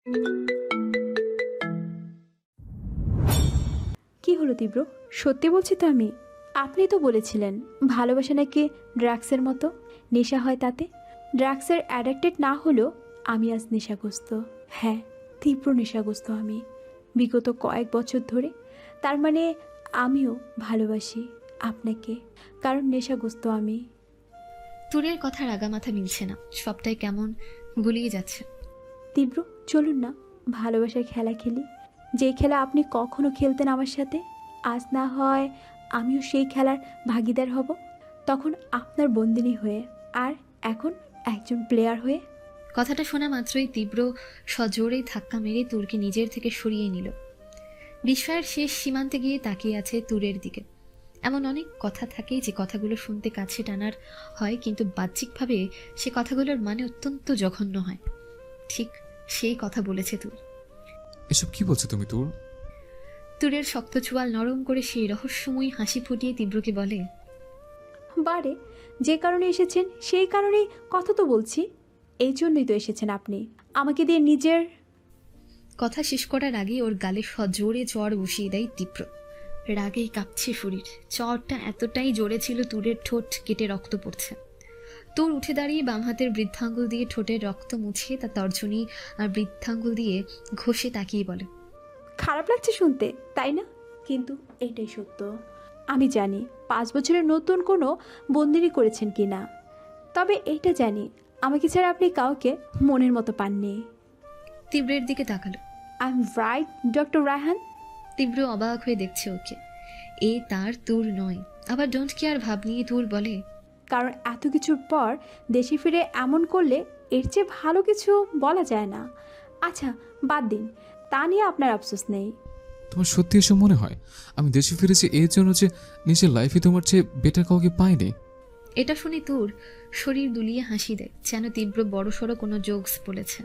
কি হলো তীব্র? সত্যি বলছি তো আমি। আপনি তো বলেছিলেন ভালোবাসা নাকি ড্রাগসের মতো, নেশা হয় তাতে। ড্রাগসের অ্যাডিক্টেড না হলেও আমি আজ নেশাগ্রস্ত। হ্যাঁ, তীব্র নেশাগ্রস্ত আমি, বিগত কয়েক বছর ধরে। তার মানে আমিও ভালোবাসি আপনাকে, কারণ নেশাগ্রস্ত আমি। তুরের কথার আগামাথা মিলছে না, সবটাই কেমন গুলিয়ে যাচ্ছে। তীব্র, চলুন না ভালোবাসার খেলা খেলি, যে খেলা আপনি কখনো খেলতেন আমার সাথে। আজ না হয় আমিও সেই খেলার ভাগীদার হব, তখন আপনার বন্দিনী হয়ে, আর এখন একজন প্লেয়ার হয়ে। কথাটা শোনা মাত্রই তীব্র সজোরেই ধাক্কা মেরে তুরকে নিজের থেকে সরিয়ে নিল। বিস্ময়ের শেষ সীমান্তে গিয়ে তাকিয়ে আছে তুরের দিকে। এমন অনেক কথা থাকে যে কথাগুলো শুনতে কাছে টানার হয়, কিন্তু বাহ্যিকভাবে সে কথাগুলোর মানে অত্যন্ত জঘন্য হয়। ঠিক সেই কথা বলেছে তুর। এসব কি বলছো তুমি তোর? তুরের শক্ত চোয়াল নরম করে সেই রহস্যময়ী হাসি ফুটিয়ে তীব্রকে বলে, বারে, যে কারণে এসেছেন সেই কারণেই কথা তো বলছি। এই জন্যই তো এসেছেন আপনি আমাকে দিয়ে নিজের। কথা শেষ করার আগেই ওর গালে সজোরে চড় বসিয়ে দেয় তীব্র। রাগেই কাঁপছে শরীর। চড়টা এতটাই জোরে ছিল তুরের ঠোঁট কেটে রক্ত পড়ছে। তুর উঠে দাঁড়িয়ে বাম হাতের বৃদ্ধাঙ্গুল দিয়ে ঠোঁটের রক্ত মুছিয়ে তার তর্জনী আর বৃদ্ধাঙ্গুল দিয়ে ঘষে তাকিয়ে বলে, খারাপ লাগছে শুনতে, তাই না? কিন্তু এটাই সত্য। আমি জানি 5 বছরের নতুন কোনো বন্দিনী করেছেন কি না, তবে এইটা জানি আমাকে ছাড়া আপনি কাউকে মনের মতো পাননি। তীব্রের দিকে তাকালো। I am right doctor Raihan? তীব্র অবাক হয়ে দেখছে ওকে। এ তার তুর নয়। আবার ডোন্ট কেয়ার ভাব নিয়ে তুর বলে, কারণ এত কিছুর পর দেশে ফিরে এমন করলে এর চেয়ে ভালো কিছু বলা যায় না। আচ্ছা, বাদ দিন, তা নিয়ে আপনার আফসোস নেই। তোমার সত্যি এসব মনে হয়? আমি দেশে ফিরেছি এর জন্য যে নিজের লাইফে তোমার চেয়ে বেটার কাউকে পাইনি। এটা শুনে তুর শরীর দুলিয়ে হাসি দেয়, যেন তীব্র বড়সড় কোনো জোকস বলেছে।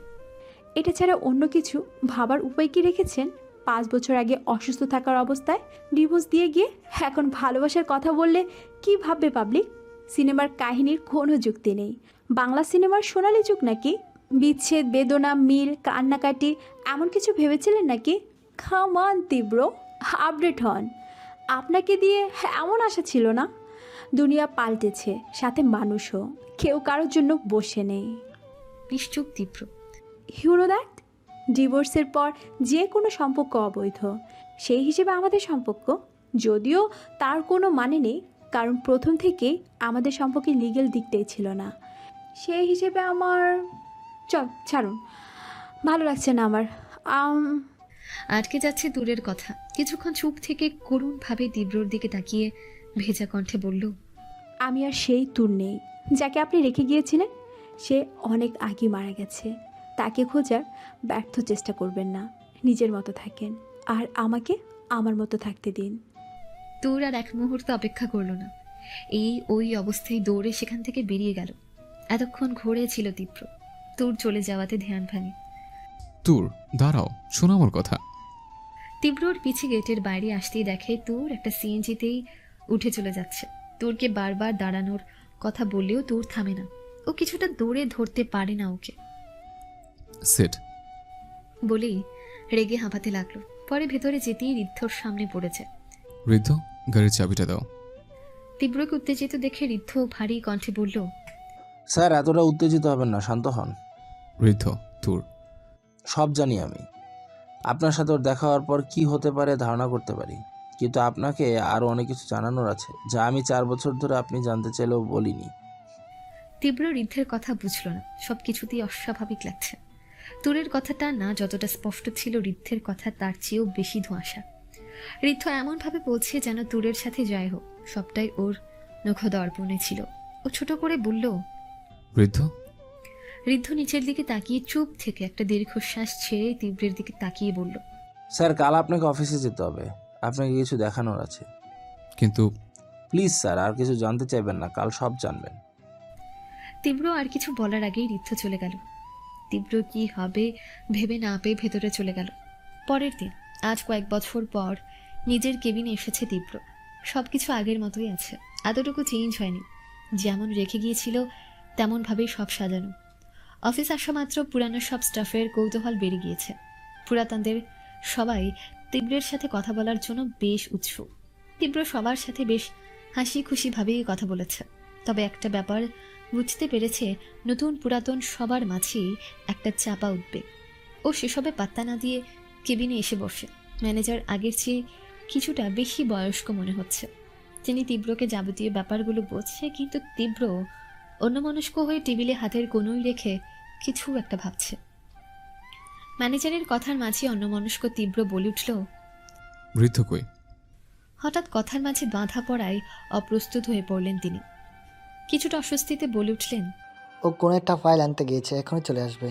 এটা ছাড়া অন্য কিছু ভাবার উপায় কি রেখেছেন? 5 বছর আগে অসুস্থ থাকার অবস্থায় ডিভোর্স দিয়ে গিয়ে এখন ভালোবাসার কথা বললে কি ভাববে পাবলিক? সিনেমার কাহিনীর কোনো যুক্তি নেই। বাংলা সিনেমার সোনালি যুগ নাকি? বিচ্ছেদ, বেদনা, মিল, কান্নাকাটি এমন কিছু ভেবেছিলেন নাকি? কাম অন তীব্র, আপডেট হন। আপনাকে দিয়ে এমন আশা ছিল না। দুনিয়া পাল্টেছে, সাথে মানুষও। কেউ কারোর জন্য বসে নেই। নিশ্চুপ তীব্র। You know that? ডিভোর্সের পর যে কোনো সম্পর্ক অবৈধ। সেই হিসেবে আমাদের সম্পর্ক, যদিও তার কোনো মানে নেই, কারণ প্রথম থেকেই আমাদের সম্পর্কে লিগ্যাল দিকটাই ছিল না। সেই হিসেবে আমার, চল ছাড়ুন, ভালো লাগছে না আমার। আটকে যাচ্ছে দূরের কথা। কিছুক্ষণ চুপ থেকে করুণভাবে তীব্রর দিকে তাকিয়ে ভেজা কণ্ঠে বলল, আমি আর সেই তুর নেই যাকে আপনি রেখে গিয়েছিলেন। সে অনেক আগে মারা গেছে। তাকে খোঁজার ব্যর্থ চেষ্টা করবেন না। নিজের মতো থাকেন, আর আমাকে আমার মতো থাকতে দিন। তুর আর এক মুহূর্ত অপেক্ষা করলো না। ওই অবস্থায় দৌড়ে সেখান থেকে বেরিয়ে গেল। এতক্ষণ ঘুরে ছিল তীব্র। তুর চলে যাওয়াতে ধ্যান ভাঙে। তোর দাঁড়াও, শোনো আমার কথা। তীব্রর পিছে গেটের বাইরে আসতেই দেখে তুর একটা সিএনজিতেই উঠে চলে যাচ্ছে। তুরকে বারবার দাঁড়ানোর কথা বললেও তুর থামে না। ও কিছুটা দৌড়ে ধরতে পারে না ওকে। সেট বলেই রেগে হাঁপাতে লাগলো। পরে ভেতরে যেতেই ঋদ্ধর সামনে পড়েছে। ঋদ্ধ, গাড়ির চাবিটা দাও। তীব্রকে উত্তেজিত দেখে ঋদ্ধ ভারী কণ্ঠে বলল, স্যার এতটা উত্তেজিত হবেন না, শান্ত হন। ঋদ্ধ, তোর সব জানি আমি। আপনার সাথে ওর দেখা হওয়ার পর কি হতে পারে ধারণা করতে পারি, কিন্তু আপনাকে আরও অনেক কিছু জানানোর আছে যা আমি 4 বছর ধরে আপনি জানতে চাইলেও বলিনি। তীব্র ঋদ্ধের কথা বুঝল না। সবকিছুতেই অস্বাভাবিক লাগছে। তুরের কথাটা না যতটা স্পষ্ট ছিল, ঋদ্ধের কথা তার চেয়েও বেশি ধোঁয়াশা। ঋদ্ধ এমনভাবে বলছে যেন তুরের সাথে যাই হোক সবটাই ওর নখদর্পণে ছিল। ও ছোট করে বলল, ঋদ্ধ। ঋদ্ধ নিচের দিকে তাকিয়ে চুপ থেকে একটা দীর্ঘশ্বাস ছেড়ে তীব্রের দিকে তাকিয়ে বলল, স্যার কাল আপনাকে অফিসে যেতে হবে, আপনাকে কিছু দেখানোর আছে। কিন্তু প্লিজ স্যার, আর কিছু জানতে চাইবেন না, কাল সব জানবেন। তীব্র আর কিছু বলার আগেই ঋদ্ধ চলে গেল। তীব্র কি হবে ভেবে না পেয়ে ভেতরে চলে গেল। পরের দিন, আজ কয়েক বছর পর নিজের কেবিনে এসেছে তীব্র। সবকিছু আগের মতোই আছে, এতটুকু চেঞ্জ হয়নি। যেমন রেখে গিয়েছিল তেমনভাবেই সব সাজানো। অফিস আসা মাত্র পুরানো সব স্টাফের কৌতূহল বেড়ে গিয়েছে। পুরাতনদের সবাই তীব্রের সাথে কথা বলার জন্য বেশ উৎসুক। তীব্র সবার সাথে বেশ হাসি খুশিভাবেই কথা বলেছে। তবে একটা ব্যাপার বুঝতে পেরেছে, নতুন পুরাতন সবার মাঝেই একটা চাপা উদ্বেগ। ও সেসবে পাত্তা না দিয়ে কেবিনে এসে বসে। ম্যানেজার আগের চেয়ে কিছুটা বেশি বয়স্ক মনে হচ্ছে। তিনি তীব্রকে যাবতীয় ব্যাপারগুলো বোঝে, কিন্তু তীব্র অন্যমনস্ক হয়ে টেবিলে হাতের কোনোই রেখে কিছু একটা ভাবছে। ম্যানেজারের কথার মাঝে অন্যমনস্ক তীব্র বলে উঠল, বৃদ্ধ কই? হঠাৎ কথার মাঝে বাঁধা পড়ায় অপ্রস্তুত হয়ে পড়লেন তিনি। কিছুটা অস্বস্তিতে বলে উঠলেন, ও কোনো একটা ফাইল আনতে গিয়েছে, এখনই চলে আসবে।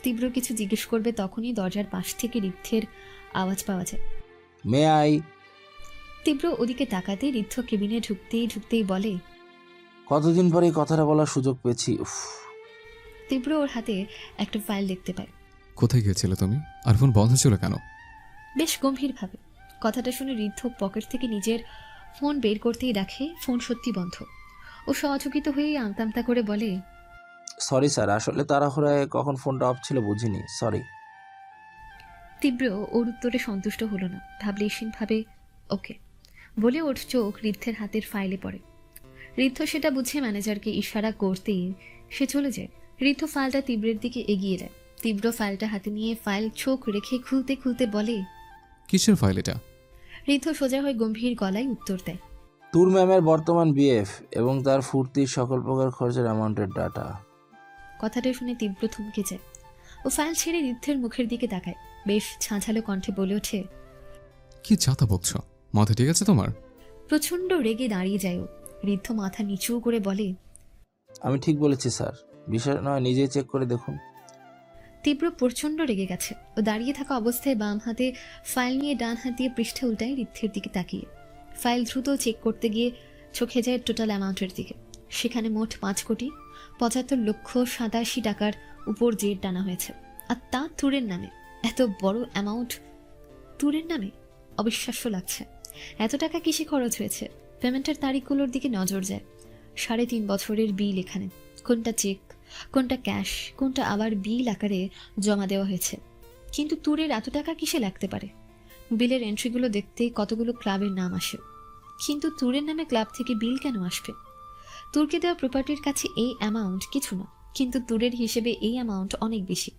তীব্র কিছু জিজ্ঞেস করবে, তখনই দরজার পাশ থেকে ঋদ্ধের আওয়াজ পাওয়া যায়। May I? তীব্র ওদিকে তাকাতে ঋদ্ধ কেবিনে ঢুকতেই বলে, কতদিন পরে এই কথাটা বলার সুযোগ পেয়েছি। উফ। তীব্র ওর হাতে একটা ফাইল দেখতে পায়। কোথায় গিয়েছিলে তুমি? আর ফোন বন্ধ ছিল কেন? বেশ গম্ভীরভাবে। কথাটা শুনে ঋদ্ধ পকেট থেকে নিজের ফোন বের করতেই দেখে ফোন সত্যি বন্ধ। ও সহযোগিত হয়েই আমতা করে বলে, সরি স্যার, আসলে তাড়াহুড়ায় কখন ফোনটা অফ ছিল বুঝিনি, সরি। তীব্র ওর উত্তরে সন্তুষ্ট হলো না। ভাবে ওকে বলে ওর চোখ ঋদ্ধের হাতের ফাইলে পড়ে। ঋদ্ধ সেটা বুঝে ম্যানেজারকে ইশারা করতেই সে চলে যায়। ঋদ্ধ ফাইলটা তীব্রের দিকে এগিয়ে দেয়। তীব্র ফাইলটা হাতে নিয়ে ফাইল চোখ রেখে খুলতে বলে, কিসের ফাইল এটা? ঋদ্ধ সোজা হয়ে গম্ভীর গলায় উত্তর দেয়, তুর ম্যামের বর্তমান বিএফ এবং তার ফুর্তির সকল প্রকার খরচের অ্যামাউন্টের ডাটা। কথাটা শুনে তীব্র থমকে যায়। ও ফাইল ছেড়ে ঋদ্ধের মুখের দিকে তাকায়। বেশ ঝাঁঝালো কণ্ঠে বলে ওঠে, কি চাতা বকছো? মাথা ঠিক আছে তোমার? প্রচণ্ড রেগে দাঁড়িয়ে যায় ও। ঋদ্ধ মাথা নিচু করে বলে, আমি ঠিক বলেছি স্যার, বিষয় নয় নিজেই চেক করে দেখুন। তীব্র প্রচণ্ড রেগে গেছে। ও দাঁড়িয়ে থাকা অবস্থায় বাম হাতে ফাইল নিয়ে ডান হাত দিয়ে পৃষ্ঠা উল্টায় ঋদ্ধের দিকে তাকিয়ে। ফাইল দ্রুত চেক করতে গিয়ে চোখে যায় টোটাল অ্যামাউন্টের দিকে। সেখানে মোট 5,75,87,000 টাকার উপর জের টানা হয়েছে। আর তা তুরের নামে। এত বড় অ্যামাউন্ট তুরের নামে? অবিশ্বাস্য লাগছে। এত টাকা কিসে খরচ হয়েছে? পেমেন্টের তারিখগুলোর দিকে নজর যায়। 3.5 বছরের বিল এখানে। কোনটা চেক, কোনটা ক্যাশ, কোনটা আবার বিল আকারে জমা দেওয়া হয়েছে। কিন্তু তুরের এত টাকা কিসে লাগতে পারে? বিলের এন্ট্রিগুলো দেখতে কতগুলো ক্লাবের নাম আসে, কিন্তু তুরের নামে ক্লাব থেকে বিল কেন আসবে? তুরকে দেওয়া প্রপার্টির কাছে এই অ্যামাউন্ট কিছু না, কিন্তু তুরের হিসেবে এই অ্যামাউন্ট অনেক বেশি।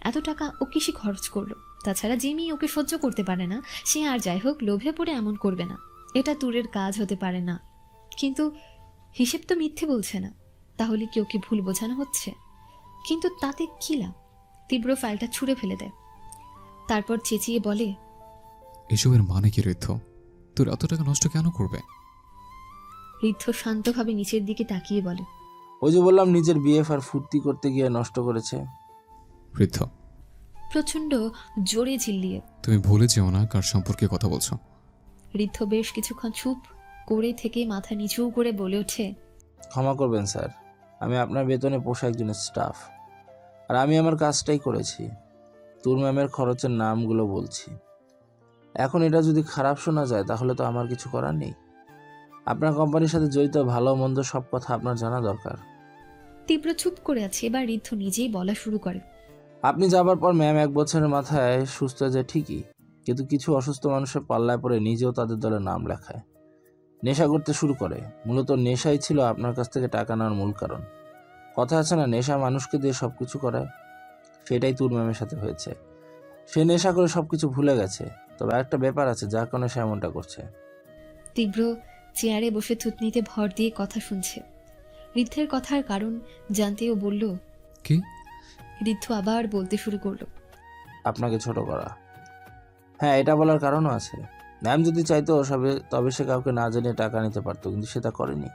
এত টাকা ও কিসে খরচ করলো? তাছাড়া যে মেয়ে ওকে সহ্য করতে পারে না, সে আর যাই হোক লোভে পড়ে এমন করবে না। এটা তুরের কাজ হতে পারে না। কিন্তু হিসেব তো মিথ্যে বলছে না। তাহলে কি ওকে ভুল বোঝানো হচ্ছে? কিন্তু তাতে কি লাভ? তীব্র ফাইলটা ছুঁড়ে ফেলে দেয়। তারপর চেঁচিয়ে বলে, এসবের মানে কি ঋদ্ধ? তোর এত টাকা নষ্ট কেন করবে? ঋদ্ধ শান্তভাবে নিচের দিকে তাকিয়ে বলে, ওই যে বললাম নিজের বিএফ আর ফুর্তি করতে গিয়ে নষ্ট করেছে। ঋদ্ধ, প্রচণ্ড জোরে চিল্লিয়ে। তুমি ভুলে যেও না কার সম্পর্কে কথা বলছো। ঋদ্ধ বেশ কিছুক্ষণ চুপ করে থেকে মাথা নিচু করে বলে ওঠে, ক্ষমা করবেন স্যার, আমি আপনার বেতনে পোষা একজন স্টাফ, আর আমি আমার কাজটাই করেছি। তুর ম্যামের খরচের নামগুলো বলছি। এখন এটা যদি খারাপ শোনা যায় তাহলে তো আমার কিছু করার নেই। আপনার কোম্পানির সাথে জড়িত ভালো মন্দ সব কথা আপনার জানা দরকার। তীব্র চুপ করে আছে। এবার ঋদ্ধ নিজেই বলা শুরু করে, আপনি যাবার পর ম্যাম 1 বছরের মাথায় সুস্থ হয়ে যায় ঠিকই, কিন্তু কিছু অসুস্থ মানুষের পাল্লায় পড়ে নিজেও তাদের দলে নাম লেখায়, নেশা করতে শুরু করে। মূলত নেশাই ছিল আপনার কাছ থেকে টাকা নেওয়ার মূল কারণ। কথা আছে না, নেশা মানুষকে দিয়ে সব কিছু করায়। সেটাই তুর ম্যামের সাথে হয়েছে। সে নেশা করে সব কিছু ভুলে গেছে, তবে একটা ব্যাপার আছে যার কারণে সে এমনটা করছে। তীব্র চেয়ারে বসে থুতনিতে ভর দিয়ে কথা শুনছে। ঋদ্ধের কথার কারণ জানতেও বলল, কি? ঋদ্ধ আবার বলতে শুরু করলো, আপনাকে ছোট করা। হ্যাঁ, এটা বলার কারণও আছে। ম্যাম যদি চাইতো তবে সে কাউকে না জানিয়ে টাকা নিতে পারতো, কিন্তু সে তা করেনি।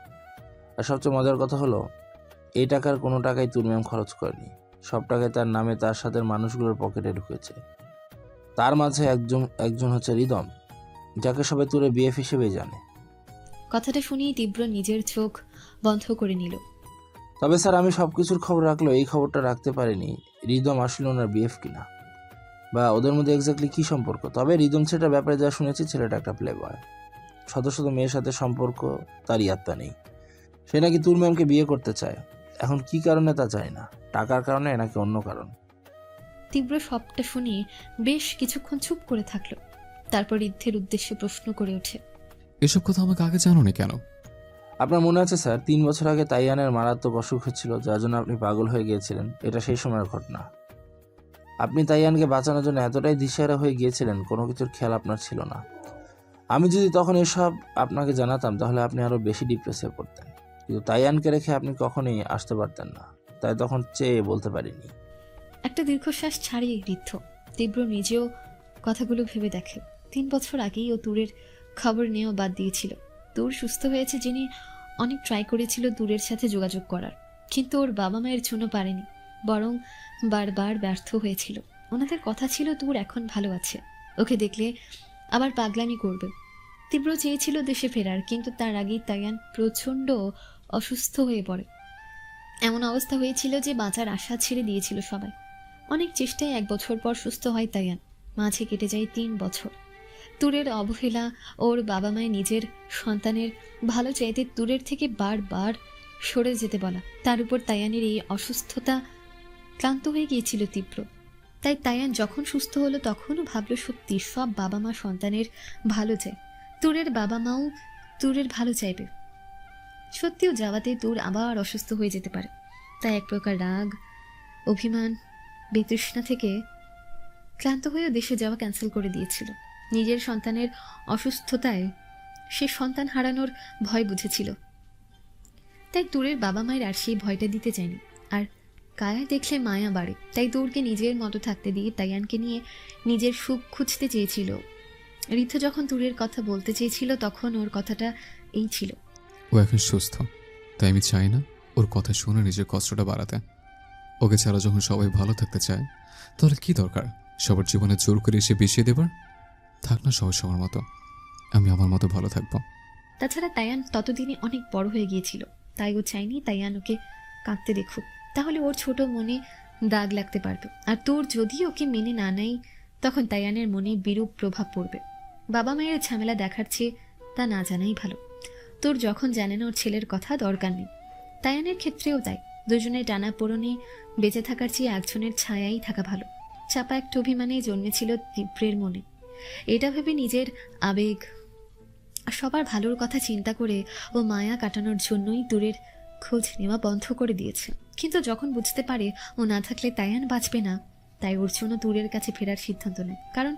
আর সবচেয়ে মজার কথা হলো, এই টাকার কোনো টাকাই তুর ম্যাম খরচ করেনি। সব টাকায় তার নামে তার সাথে মানুষগুলোর পকেটে ঢুকেছে। তার মাঝে একজন হচ্ছে রিদম, যাকে সবাই তুরে বিএফ হিসেবেই জানে। কথাটা শুনেই তীব্র নিজের চোখ বন্ধ করে নিল। তবে স্যার, আমি সব কিছুর খবর রাখলেও এই খবরটা রাখতে পারিনি রিদম আসলে ওনার বিএফ কিনা, বা ওদের মধ্যে এক্স্যাক্টলি কী সম্পর্ক। তবে রিদম ছেলেটার ব্যাপারে যা শুনেছি, ছেলেটা একটা প্লে বয়। শত শত মেয়ের সাথে সম্পর্ক, তার ইয়াত্তা নেই। সে নাকি তুর ম্যামকে বিয়ে করতে চায়। এখন কি কারণে তা জানি না, টাকার কারণে নাকি অন্য কারণ। তীব্র সবটা শুনিয়ে বেশ কিছুক্ষণ চুপ করে থাকলো। তারপর ঋদ্ধের উদ্দেশ্যে প্রশ্ন করে ওঠে, এসব কথা আমাকে আগে জানোনি কেন? আপনার মনে আছে স্যার, 3 বছর আগে তাইয়ানের মারাত্মক অসুখ হচ্ছিল, যার জন্য আপনি পাগল হয়ে গিয়েছিলেন। এটা সেই সময়ের ঘটনা। আপনি তাইয়ানকে বাঁচানোর জন্য এতটাই দিশেহারা হয়ে গিয়েছিলেন, কোনো কিছুর খেয়াল আপনার ছিল না। আমি যদি তখন এসব আপনাকে জানাতাম তাহলে আপনি আরো বেশি ডিপ্রেসে পড়তেন, কিন্তু তাইয়ানকে রেখে আপনি কখনোই আসতে পারতেন না, তাই তখন চেয়ে বলতে পারিনি। একটা দীর্ঘশ্বাস ছাড়িয়ে ঋদ্ধ। তীব্র নিজেও কথাগুলো ভেবে দেখে 3 বছর আগেই ও তুরের খবর নিয়েও বাদ দিয়েছিল। তুর সুস্থ হয়েছে জেনে অনেক ট্রাই করেছিল তুরের সাথে যোগাযোগ করার, কিন্তু ওর বাবা মায়ের জন্য পারেনি, বরং বারবার ব্যর্থ হয়েছিল। ওনাদের কথা ছিল তুর এখন ভালো আছে, ওকে দেখলে আবার পাগলামি করবে। তীব্র চেয়েছিল দেশে ফেরার, কিন্তু তার আগেই তাইয়ান প্রচণ্ড অসুস্থ হয়ে পড়ে। এমন অবস্থা হয়েছিল যে বাঁচার আশা ছেড়ে দিয়েছিল সবাই। অনেক চেষ্টায় 1 বছর পর সুস্থ হয় তাইয়ান। মাঝে কেটে যায় 3 বছর। তুরের অবহেলা, ওর বাবা মায়ের নিজের সন্তানের ভালো চাইতে তুরের থেকে বারবার সরে যেতে বলা, তার উপর তাইয়ানের এই অসুস্থতা, ক্লান্ত হয়ে গিয়েছিল তীব্র। তাই তাইয়ান যখন সুস্থ হলো তখনও ভাবল সত্যি সব বাবা মা সন্তানের ভালো চায়, তুরের বাবা মাও তুরের ভালো চাইবে। সত্যিও যাওয়াতে তুর আবার অসুস্থ হয়ে যেতে পারে। তাই এক প্রকার রাগ, অভিমান, বিতৃষ্ণা থেকে ক্লান্ত হয়েও দেশে যাওয়া ক্যান্সেল করে দিয়েছিল। নিজের সন্তানের অসুস্থতায় সে সন্তান হারানোর ভয় বুঝেছিল, তাই তুরের বাবা মায়ের আর সেই ভয়টা দিতে চায়নি। আর কায়া দেখলে মায়া বাড়ে, তাই তুরকে নিজের মতো থাকতে দিয়ে তাইয়ানকে নিয়ে নিজের সুখ খুঁজতে চেয়েছিল। ঋদ্ধ যখন তুরের কথা বলতে চেয়েছিল তখন ওর কথাটা এই ছিল, ও এখন সুস্থ, তাই আমি চাই না ওর কথা শুনে নিজের কষ্টটা বাড়াতে। ওকে ছাড়া যখন সবাই ভালো থাকতে চায়, তাহলে কি দরকার সবার জীবনে জোর করে এসে বিষিয়ে দেবার? থাক না সবাই সবার মতো, আমি আমার মতো ভালো থাকবো। তাছাড়া তাইয়ান ততদিনে অনেক বড় হয়ে গিয়েছিল, তাই ও চাইনি তাইয়ান ওকে কাঁদতে দেখুক, তাহলে ওর ছোট মনে দাগ লাগতে পারত। আর তোর যদি ওকে মেনে না নেয় তখন তাইয়ানের মনে বিরূপ প্রভাব পড়বে। বাবা মায়ের ঝামেলা দেখার চেয়ে তা না জানাই ভালো। তোর যখন জানে না ওর ছেলের কথা, দরকার নেই। তাইয়ানের ক্ষেত্রেও তাই, দুজনের টানাপোড়েনে বেঁচে থাকার চেয়ে একজনের ছায়াই থাকা ভালো। চাপা একটা অভিমানেই জন্মেছিল তীব্রের মনে। এটা ভেবে নিজের আবেগ আর সবার ভালোর কথা চিন্তা করে ও মায়া কাটানোর জন্যই দূরের খোঁজ নেওয়া বন্ধ করে দিয়েছে। কিন্তু যখন বুঝতে পারে ও না থাকলে তাইয়ান বাঁচবে না, তাই ওর জন্য দূরের কাছে ফেরার সিদ্ধান্ত নেয়। কারণ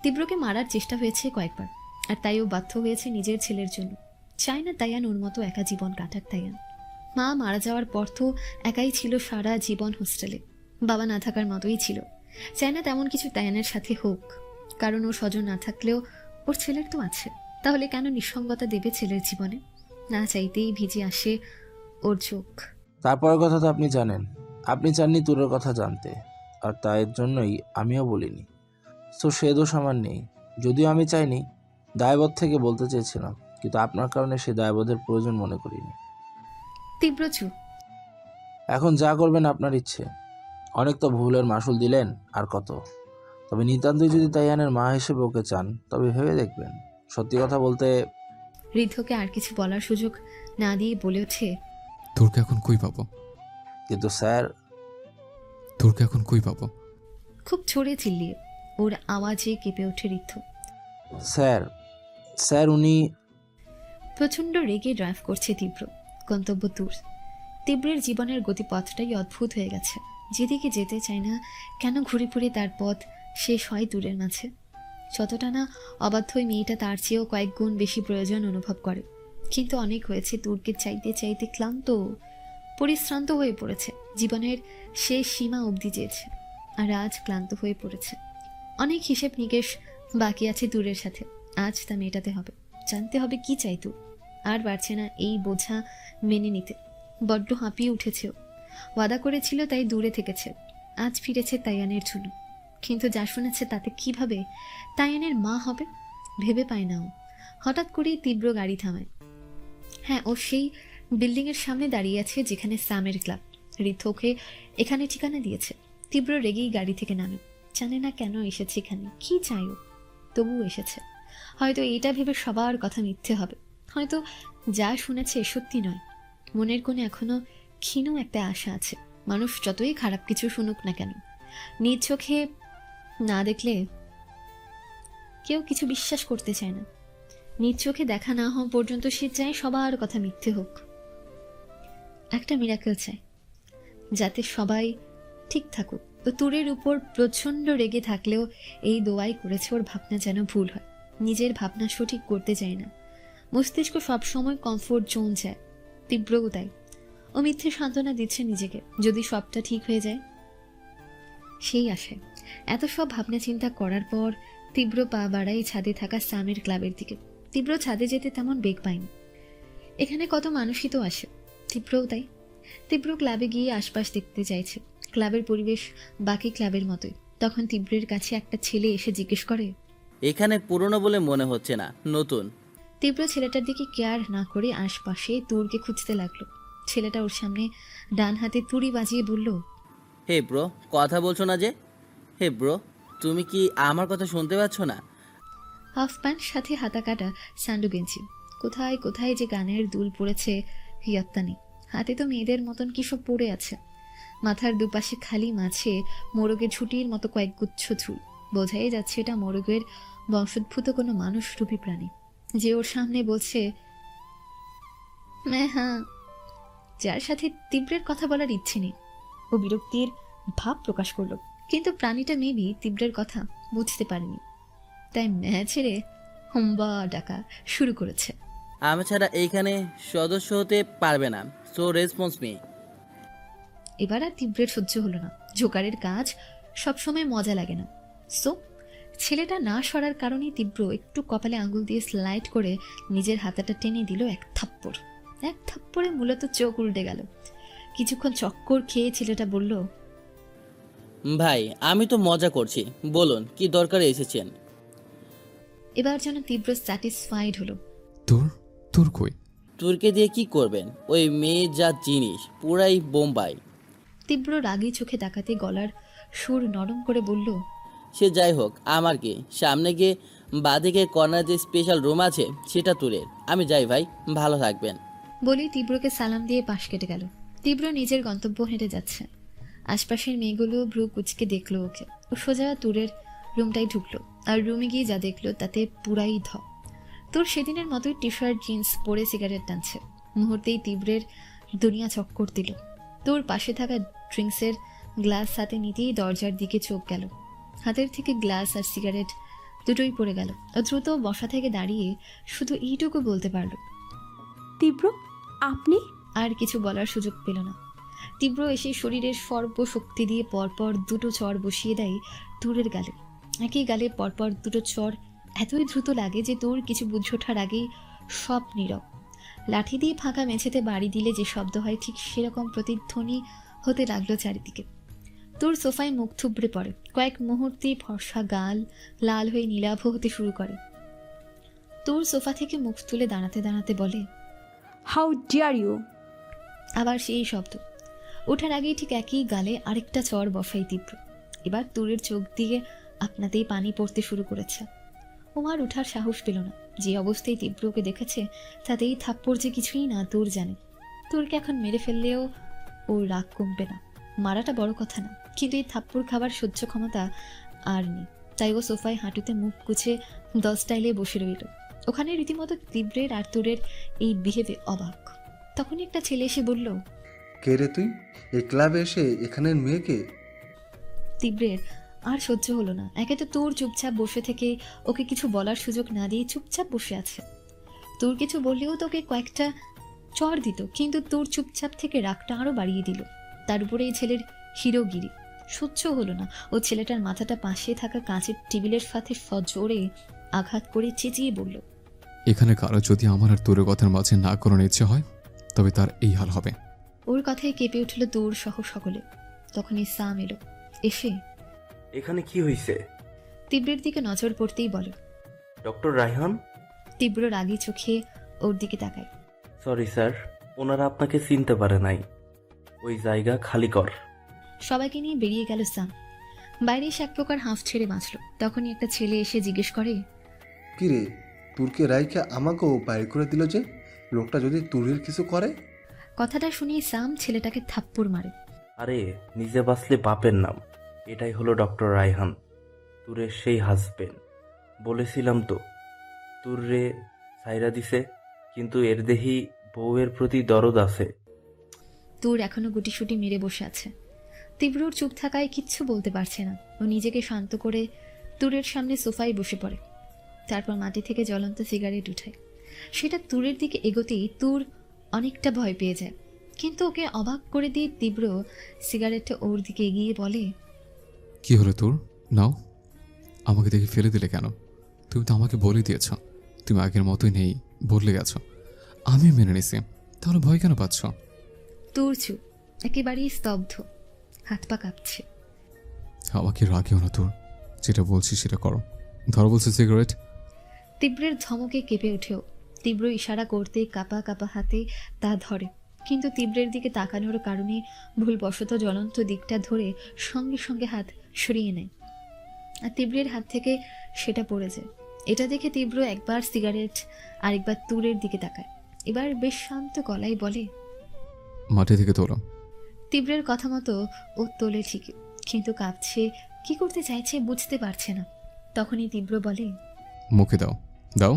তীব্রকে মারার চেষ্টা হয়েছে কয়েকবার, আর তাই ও বাধ্য হয়েছে নিজের ছেলের জন্য। চায় না তাইয়ান ওর মতো একা জীবন কাটাক। তাইয়ান মা মারা যাওয়ার পর তো একাই ছিল সারা জীবন হোস্টেলে, বাবা না থাকার মতোই ছিল। চায় না তেমন কিছু তাইয়ানের সাথে হোক, কারণ ওর স্বজন না থাকলেও ওর ছেলের তো আছে। তাহলে কেন নিঃসঙ্গতা দেবে ছেলের জীবনে? না চাইতেই ভিজে আসে ওর চোখ। তারপরের কথা তো আপনি জানেন, আপনি চাননি তুরের কথা জানতে, আর তাই জন্যই আমিও বলিনি। তো সে দোষ আমার নেই, যদিও আমি চাইনি, দায়বোধ থেকে বলতে চেয়েছিলাম, কিন্তু আপনার কারণে সেই দায়বোধের প্রয়োজন মনে করিনি। তীব্র চুপ। এখন যা করবেন আপনার ইচ্ছে। অনেক তো ভুলের মাসুল দিলেন, আর কত। তবে নিতান্তই যদি তাইয়ানের মা হিসেবে ওকে চান, তবে ভেবে দেখবেন। সত্যি কথা বলতে, ঋদ্ধকে আর কিছু বলার সুযোগ না দিয়ে বলে ওঠে, তোরকে এখন কই পাবো? কিন্তু স্যার, তোরকে এখন কই পাবো? খুব ছড়ে চিল্লিয়ে। ওর আওয়াজে কেঁপে ওঠে ঋদ্ধ। স্যার, স্যার উনি। প্রচণ্ড রেগে ড্রাইভ করছে তীব্র। গন্তব্য দূর। তীব্রের জীবনের গতিপথটাই অদ্ভুত হয়ে গেছে। যেদিকে যেতে চায় না কেন ঘুরে ফিরে তার পথ শেষ হয় দূরের মাঝে। যতটা না অবাধ্য ওই মেয়েটা তার চেয়েও কয়েক গুণ বেশি প্রয়োজন অনুভব করে। কিন্তু অনেক হয়েছে, দূরকে চাইতে চাইতে ক্লান্ত, পরিশ্রান্ত হয়ে পড়েছে। জীবনের শেষ সীমা অবধি চেয়েছে, আর আজ ক্লান্ত হয়ে পড়েছে। অনেক হিসেব নিকেশ বাকি আছে দূরের সাথে, আজ তা মেটাতে হবে। জানতে হবে কি চাই তুর। আর পারছে না এই বোঝা মেনে নিতে, বড্ড হাঁপিয়ে উঠেছে। ওয়াদা করেছিল তাই দূরে থেকেছে, আজ ফিরেছে তাইয়ানের জন্য। কিন্তু যা শুনেছে তাতে কিভাবে তাইয়ানের মা হবে ভেবে পায় না ও। হঠাৎ করেই তীব্র গাড়ি থামায়। হ্যাঁ, ও সেই বিল্ডিংয়ের সামনে দাঁড়িয়ে আছে যেখানে সামের ক্লাব। ঋদ্ধ ওকে এখানে ঠিকানা দিয়েছে। তীব্র রেগেই গাড়ি থেকে নামে। জানে না কেন এসেছে এখানে, কি চাই ও, তবুও এসেছে। হয়তো এটা ভেবে সবার কথা মিথ্যে হবে, হয়তো যা শুনেছে সত্যি নয়। মনের কোণে এখনো ক্ষীণ একটা আশা আছে। মানুষ যতই খারাপ কিছু শুনুক না কেন, নিজ চোখে না দেখলে কেউ কিছু বিশ্বাস করতে চায় না। নিজ চোখে দেখা না হওয়া পর্যন্ত সে চায় সবার কথা মিথ্যে হোক। একটা মিরাকেল চায়, যাতে সবাই ঠিক থাকুক। তো তুরের উপর প্রচণ্ড রেগে থাকলেও এই দোয়াই করেছে ওর ভাবনা যেন ভুল হয়। নিজের ভাবনা সঠিক করতে চায় না। মস্তিষ্ক সবসময় কমফোর্ট জোন চায়। তীব্রও তাই। ও মিথ্যে সান্ত্বনা দিচ্ছে নিজেকে, যদি সবটা ঠিক হয়ে যায়। সেই আশায় এত সব ভাবনা চিন্তা করার পর তীব্র পা বাড়াই ছাদে থাকা সামের ক্লাবের দিকে। তীব্র ছাদে যেতে তেমন বেগ পায়নি। এখানে কত মানুষই তো আসে, তীব্রও তাই। তীব্র ক্লাবে গিয়ে আশপাশ দেখতে চাইছে। ক্লাবের পরিবেশ বাকি ক্লাবের মতোই। তখন তীব্রের কাছে একটা ছেলে এসে জিজ্ঞেস করে, এখানে পুরনো বলে মনে হচ্ছে না, নতুন। তীব্র ছেলেটার দিকে কেয়ার না করে আশপাশে তুরকে খুঁজতে লাগলো। ছেলেটা ওর সামনে ডান হাতে তুড়ি বাজিয়ে বলল, হে ব্রো, কথা বলছো না যে? হে ব্রো, তুমি কি আমার কথা শুনতে পাচ্ছ না? হাফ প্যান্ট সাথে হাতা কাটা স্যান্ডো গেঞ্জি। কোথায় কোথায় যে গানের দুল পড়েছে হিয়াত্তা নেই। হাতে তো মেয়েদের মতন কি সব পড়ে আছে। মাথার দুপাশে খালি মাছে মোরগে ঝুটির মতো কয়েক গুচ্ছ চুল। বোঝাই যাচ্ছে এটা মোরগের বংশোদ্ভূত কোনো মানুষরূপী প্রাণী, যে ওর সামনে বলছে হ্যাঁ, যার সাথে তীব্রের কথা বলার ইচ্ছে নেই। ও বিরক্তির ভাব প্রকাশ করলো, কিন্তু প্রাণীটা মেবি তীব্রের কথা বুঝতে পারেনি, তাই ছেড়ে হোম্বা ডাকা শুরু করেছে। আমি ছাড়া এইখানে সদস্য হতে পারবে না, সো রেসপন্স মি। এবার আর তীব্রের সহ্য হলো না। জোকারের কাজ সবসময় মজা লাগে না। সো ছেলেটা না সরার কারণেই তীব্র একটু কপালে আঙুল দিয়ে স্লাইড করে নিজের হাতাটা টেনে দিল এক থাপ্পড়। এক থাপ্পড়ে মূলত চোখ উল্টে গেল। কিছুক্ষণ চক্কর খেয়ে ছেলেটা বলল, ভাই, আমি তো মজা করছি, বলুন কি দরকারে এসেছেন? এবার যেন তীব্র স্যাটিসফাইড হলো। তোর তোর কই? তুর্কে দিয়ে কি করবেন? ওই মেয়ে যা জিনিস, পুরাই বোম্বাই। তীব্র রাগী চোখে তাকাতে গলার সুর নরম করে বলল, সে যাই হোক, আমার কি, সামনে গিয়ে বাঁদিকে কর্নার যে স্পেশাল রুম আছে সেটা তুলের। আমি যাই ভাই, ভালো থাকবেন। বলি তীব্রকে সালাম দিয়ে পাশ কেটে গেল। তীব্র নিজের গন্তব্য হেঁটে যাচ্ছে। আশপাশের মেয়েগুলো ভ্রু কুচকে দেখলো ওকে। ও সোজা তুরের রুমটাই ঢুকলো, আর রুমে গিয়ে যা দেখলো তাতে পুরাই তোর সেদিনের মতোই টি শার্ট জিন্স পরে সিগারেট টানছে। মুহূর্তেই তীব্রের দুনিয়া চক্কর দিল। তোর পাশে থাকা ড্রিঙ্কসের গ্লাস হাতে নিতেই দরজার দিকে চোখ গেল। হাতের থেকে গ্লাস আর সিগারেট দুটোই পড়ে গেল। ও দ্রুত বসা থেকে দাঁড়িয়ে শুধু এইটুকু বলতে পারল, তীব্র, আপনি? আর কিছু বলার সুযোগ পেল না। তীব্র এসে শরীরের সর্বশক্তি দিয়ে পরপর দুটো চড় বসিয়ে দেয় তুরের গালে। একই গালে পরপর দুটো চড় এতই দ্রুত লাগে যে তোর কিছু বুঝে ওঠার আগেই সব নীরব। লাঠি দিয়ে ফাঁকা মেঝেতে বাড়ি দিলে যে শব্দ হয় ঠিক সেরকম প্রতিধ্বনি হতে লাগলো চারিদিকে। তোর সোফায় মুখ থুবড়ে পড়ে। কয়েক মুহূর্তেই ফর্সা গাল লাল হয়ে নীলাভ হতে শুরু করে। তোর সোফা থেকে মুখ তুলে দাঁড়াতে দাঁড়াতে বলে, হাউ ডিয়ার ইউ! আবার সেই শব্দ। ওঠার আগেই ঠিক একই গালে আরেকটা চড় বসাই তীব্র। এবার তুরের চোখ দিয়ে আপনাতেই পানি পড়তে শুরু করেছে। ওমার ওঠার সাহস পেল না। যে অবস্থায় তীব্রকে দেখেছে তাতেই থাপ্পড় যে কিছুই না তোর জানে। তোরকে এখন মেরে ফেললেও ওর রাগ কমবে না। মারাটা বড় কথা না, কিন্তু এই থাপ্পড় খাবার সহ্য ক্ষমতা আর নেই। তাই ও সোফায় হাঁটুতে মুখ গুছে 10 স্টাইলে বসে রইল। ওখানে রীতিমতো তীব্রের আর তোরের এই বিহেভে অবাক। তখনই একটা ছেলে এসে বলল, কে রে তুই? এই ক্লাবে এসে এখানের মেয়েকে? তীব্রের আর সহ্য হলো না। একে তো তোর চুপচাপ বসে থেকে ওকে কিছু বলার সুযোগ না দিয়ে চুপচাপ বসে আছে। তোর কিছু বললেও তোকে কয়েকটা চড় দিত, কিন্তু তোর চুপচাপ থেকে রাগটা আরো বাড়িয়ে দিল। তার উপরে এই ছেলের হিরোগিরি সহ্য হলো না। ও ছেলেটার মাথাটা পাশে থাকা কাঁচের টেবিলের সাথে সজোরে আঘাত করে চেঁচিয়ে বলল, এখানে কারো যদি আমার আর তোর কথার মাঝে না করার ইচ্ছে হয় তবে তার এই হাল হবে। ওর কথায় কেঁপে উঠল তোর সহ সকলে। তখনই সাম এলো। এসে এখানে কি হয়েছে? তীব্রের দিকে নজর পড়তেই বলে, ডক্টর রায়হান? তীব্র রাগী চোখে ওর দিকে তাকায়। সরি স্যার, ওনারা আপনাকে চিনতে পারে নাই। ওই জায়গা খালি কর। সবাইকে নিয়ে বেরিয়ে গেল সাম। বাইরে এসে এক প্রকার হাঁফ ছেড়ে বাঁচল। তখনই একটা ছেলে এসে জিজ্ঞেস করে, কিরে, তুর্কে রাইকে আমাকেও বাইর করে দিল যে? লোকটা যদি তুরের কিছু করে? কথাটা শুনিয়ে সাম ছেলেটাকে থাপ্পড় মারে। আরে নিজে বাঁচলে বাপের নাম। এটাই হলো ডক্টর রায়হান, তুরের সেই হাজবেন্ড। বলেছিলাম তো, তুরে সাইরা দিছে, কিন্তু এর দেহি বউয়ের প্রতি দরদ আছে। তুর এখনো গুটিসুটি মেরে বসে আছে। তীব্রর চুপ থাকায় কিচ্ছু বলতে পারছে না। ও নিজেকে শান্ত করে তুরের সামনে সোফায় বসে পড়ে। তারপর মাটি থেকে জ্বলন্ত সিগারেট উঠায়। সেটা তুরের দিকে এগোতেই তুর অনেকটা ভয় পেয়ে যায়, কিন্তু ওকে অবাক করে দিয়ে তীব্র সিগারেটটা ওর দিকে এগিয়ে বলে, কি হলো তোর? নাও। আমাকে দেখে ফেলে দিলে কেন? তুমি তো আমাকে বলে দিয়েছ তুমি আগের মতোই নেই, বদলে গেছ। আমি মেনে নিছি, তাহলে ভয় কেন পাচ্ছ? তুর চুপ, একেবারেই স্তব্ধ, হাত পা কাঁপছে। আমাকে রাগিও না তোর, যেটা বলছি সেটা করো। ধরো বলছি সিগারেট। তীব্রের ধমকে কেঁপে ওঠেও। তীব্র ইশারা করতে কাপা কাপা হাতে তা ধরে, কিন্তু তীব্রের দিকে তাকানোর কারণে ভুলবশত জ্বলন্ত দিকটা ধরে সঙ্গে সঙ্গে হাত সরিয়ে নেয়, আর তীব্রের হাত থেকে সেটা পড়ে যায়। এটা দেখে তীব্র একবার সিগারেট আরেকবার তুরের দিকে তাকায়। এবার বেশ শান্ত গলায় বলে, মাটি থেকে তোলো। তীব্রের কথা মতো ও তোলে ঠিকই, কিন্তু কাঁপছে, কি করতে চাইছে বুঝতে পারছে না। তখনই তীব্র বলে, মুখে দাও। দাও।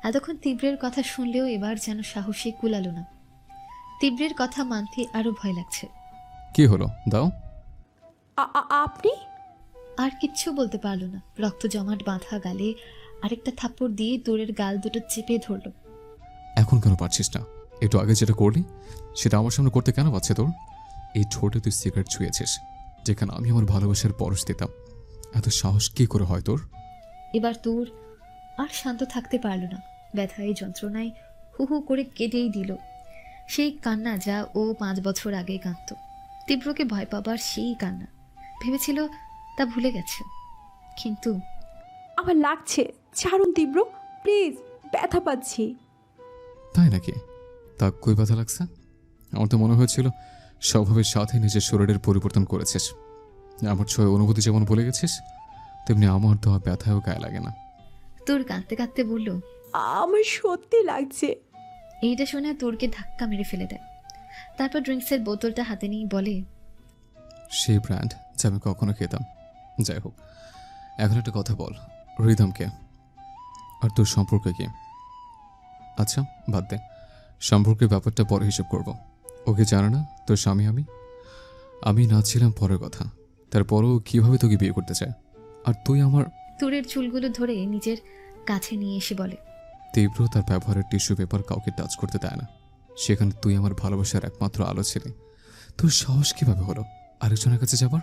এতক্ষণ তীব্রের কথা শুনলেও এবার যেন সাহসে কুলালো না। তীব্রের কথা মানতে আরো ভয় লাগছে। কি হলো? দাও। আপনি? আর কিচ্ছু বলতে পারলো না। রক্ত জমাট বাঁধা গালে আরেকটা থাপ্পড় দিয়ে দূরের গাল দুটো চেপে ধরলো। এখন কেন পারছিস না? একটু আগে যেটা করলি সেটা আমার সামনে করতে কেন পাচ্ছে তোর? এই ঠোঁটে তুই সিগারেট ছুঁয়েছিস, যেখানে আমি আমার ভালোবাসার পরশ দিতাম। এত সাহস কি করে হয় তোর? এবার তুর আর শান্ত থাকতে পারলো না। ব্যথায় যন্ত্রণায় হু হু করে কেঁদেই দিল। সেই কান্না যা ও 5 বছর আগে কাঁদত। তীব্রকে ভয় পাবার সেই কান্না। ভেবেছিল তা ভুলে গেছে, কিন্তু আমার লাগছে, ছাড়ুন তীব্র, প্লিজ, ব্যথা পাচ্ছি। তাই নাকি? তা কই ব্যথা লাগছে? আমার তো মনে হয়েছিল স্বভাবের সাথে নিজের শরীরের পরিবর্তন করেছিস। আমার ছয় অনুভূতি যেমন বলে গেছিস, তেমনি আমার দেওয়া ব্যথায়ও গায়ে লাগে না। তোর কাঁদতে কাঁদতে বলল, আমার সত্যি লাগছে। এইটা শুনে তোরকে ধাক্কা মেরে ফেলে দেয়। তারপর ড্রিঙ্কসের বোতলটা হাতে নিয়ে বলে, সেই ব্র্যান্ড যা আমি কখনো খেতাম। যাই হোক, এখন একটা কথা বল, রিদমকে আর তোর সম্পর্কে কি? আচ্ছা বাদ দে, সম্পর্কের ব্যাপারটা পরে হিসেব করব। ওকে জানে না তোর স্বামী আমি না ছিলাম পরের কথা, তারপরও কিভাবে তোকে বিয়ে করতে চায়? আর তুই আমার তুরের চুলগুলো ধরে নিজের কাছে নিয়ে এসে বলে, তীব্র তার ব্যবহারের টিস্যু পেপার কাউকে টাচ করতে দেয় না। সেখানে তুই আমার ভালোবাসার একমাত্র আলো ছিলি। তোর সাহস কিভাবে হলো আরেকজনের কাছে যাবার?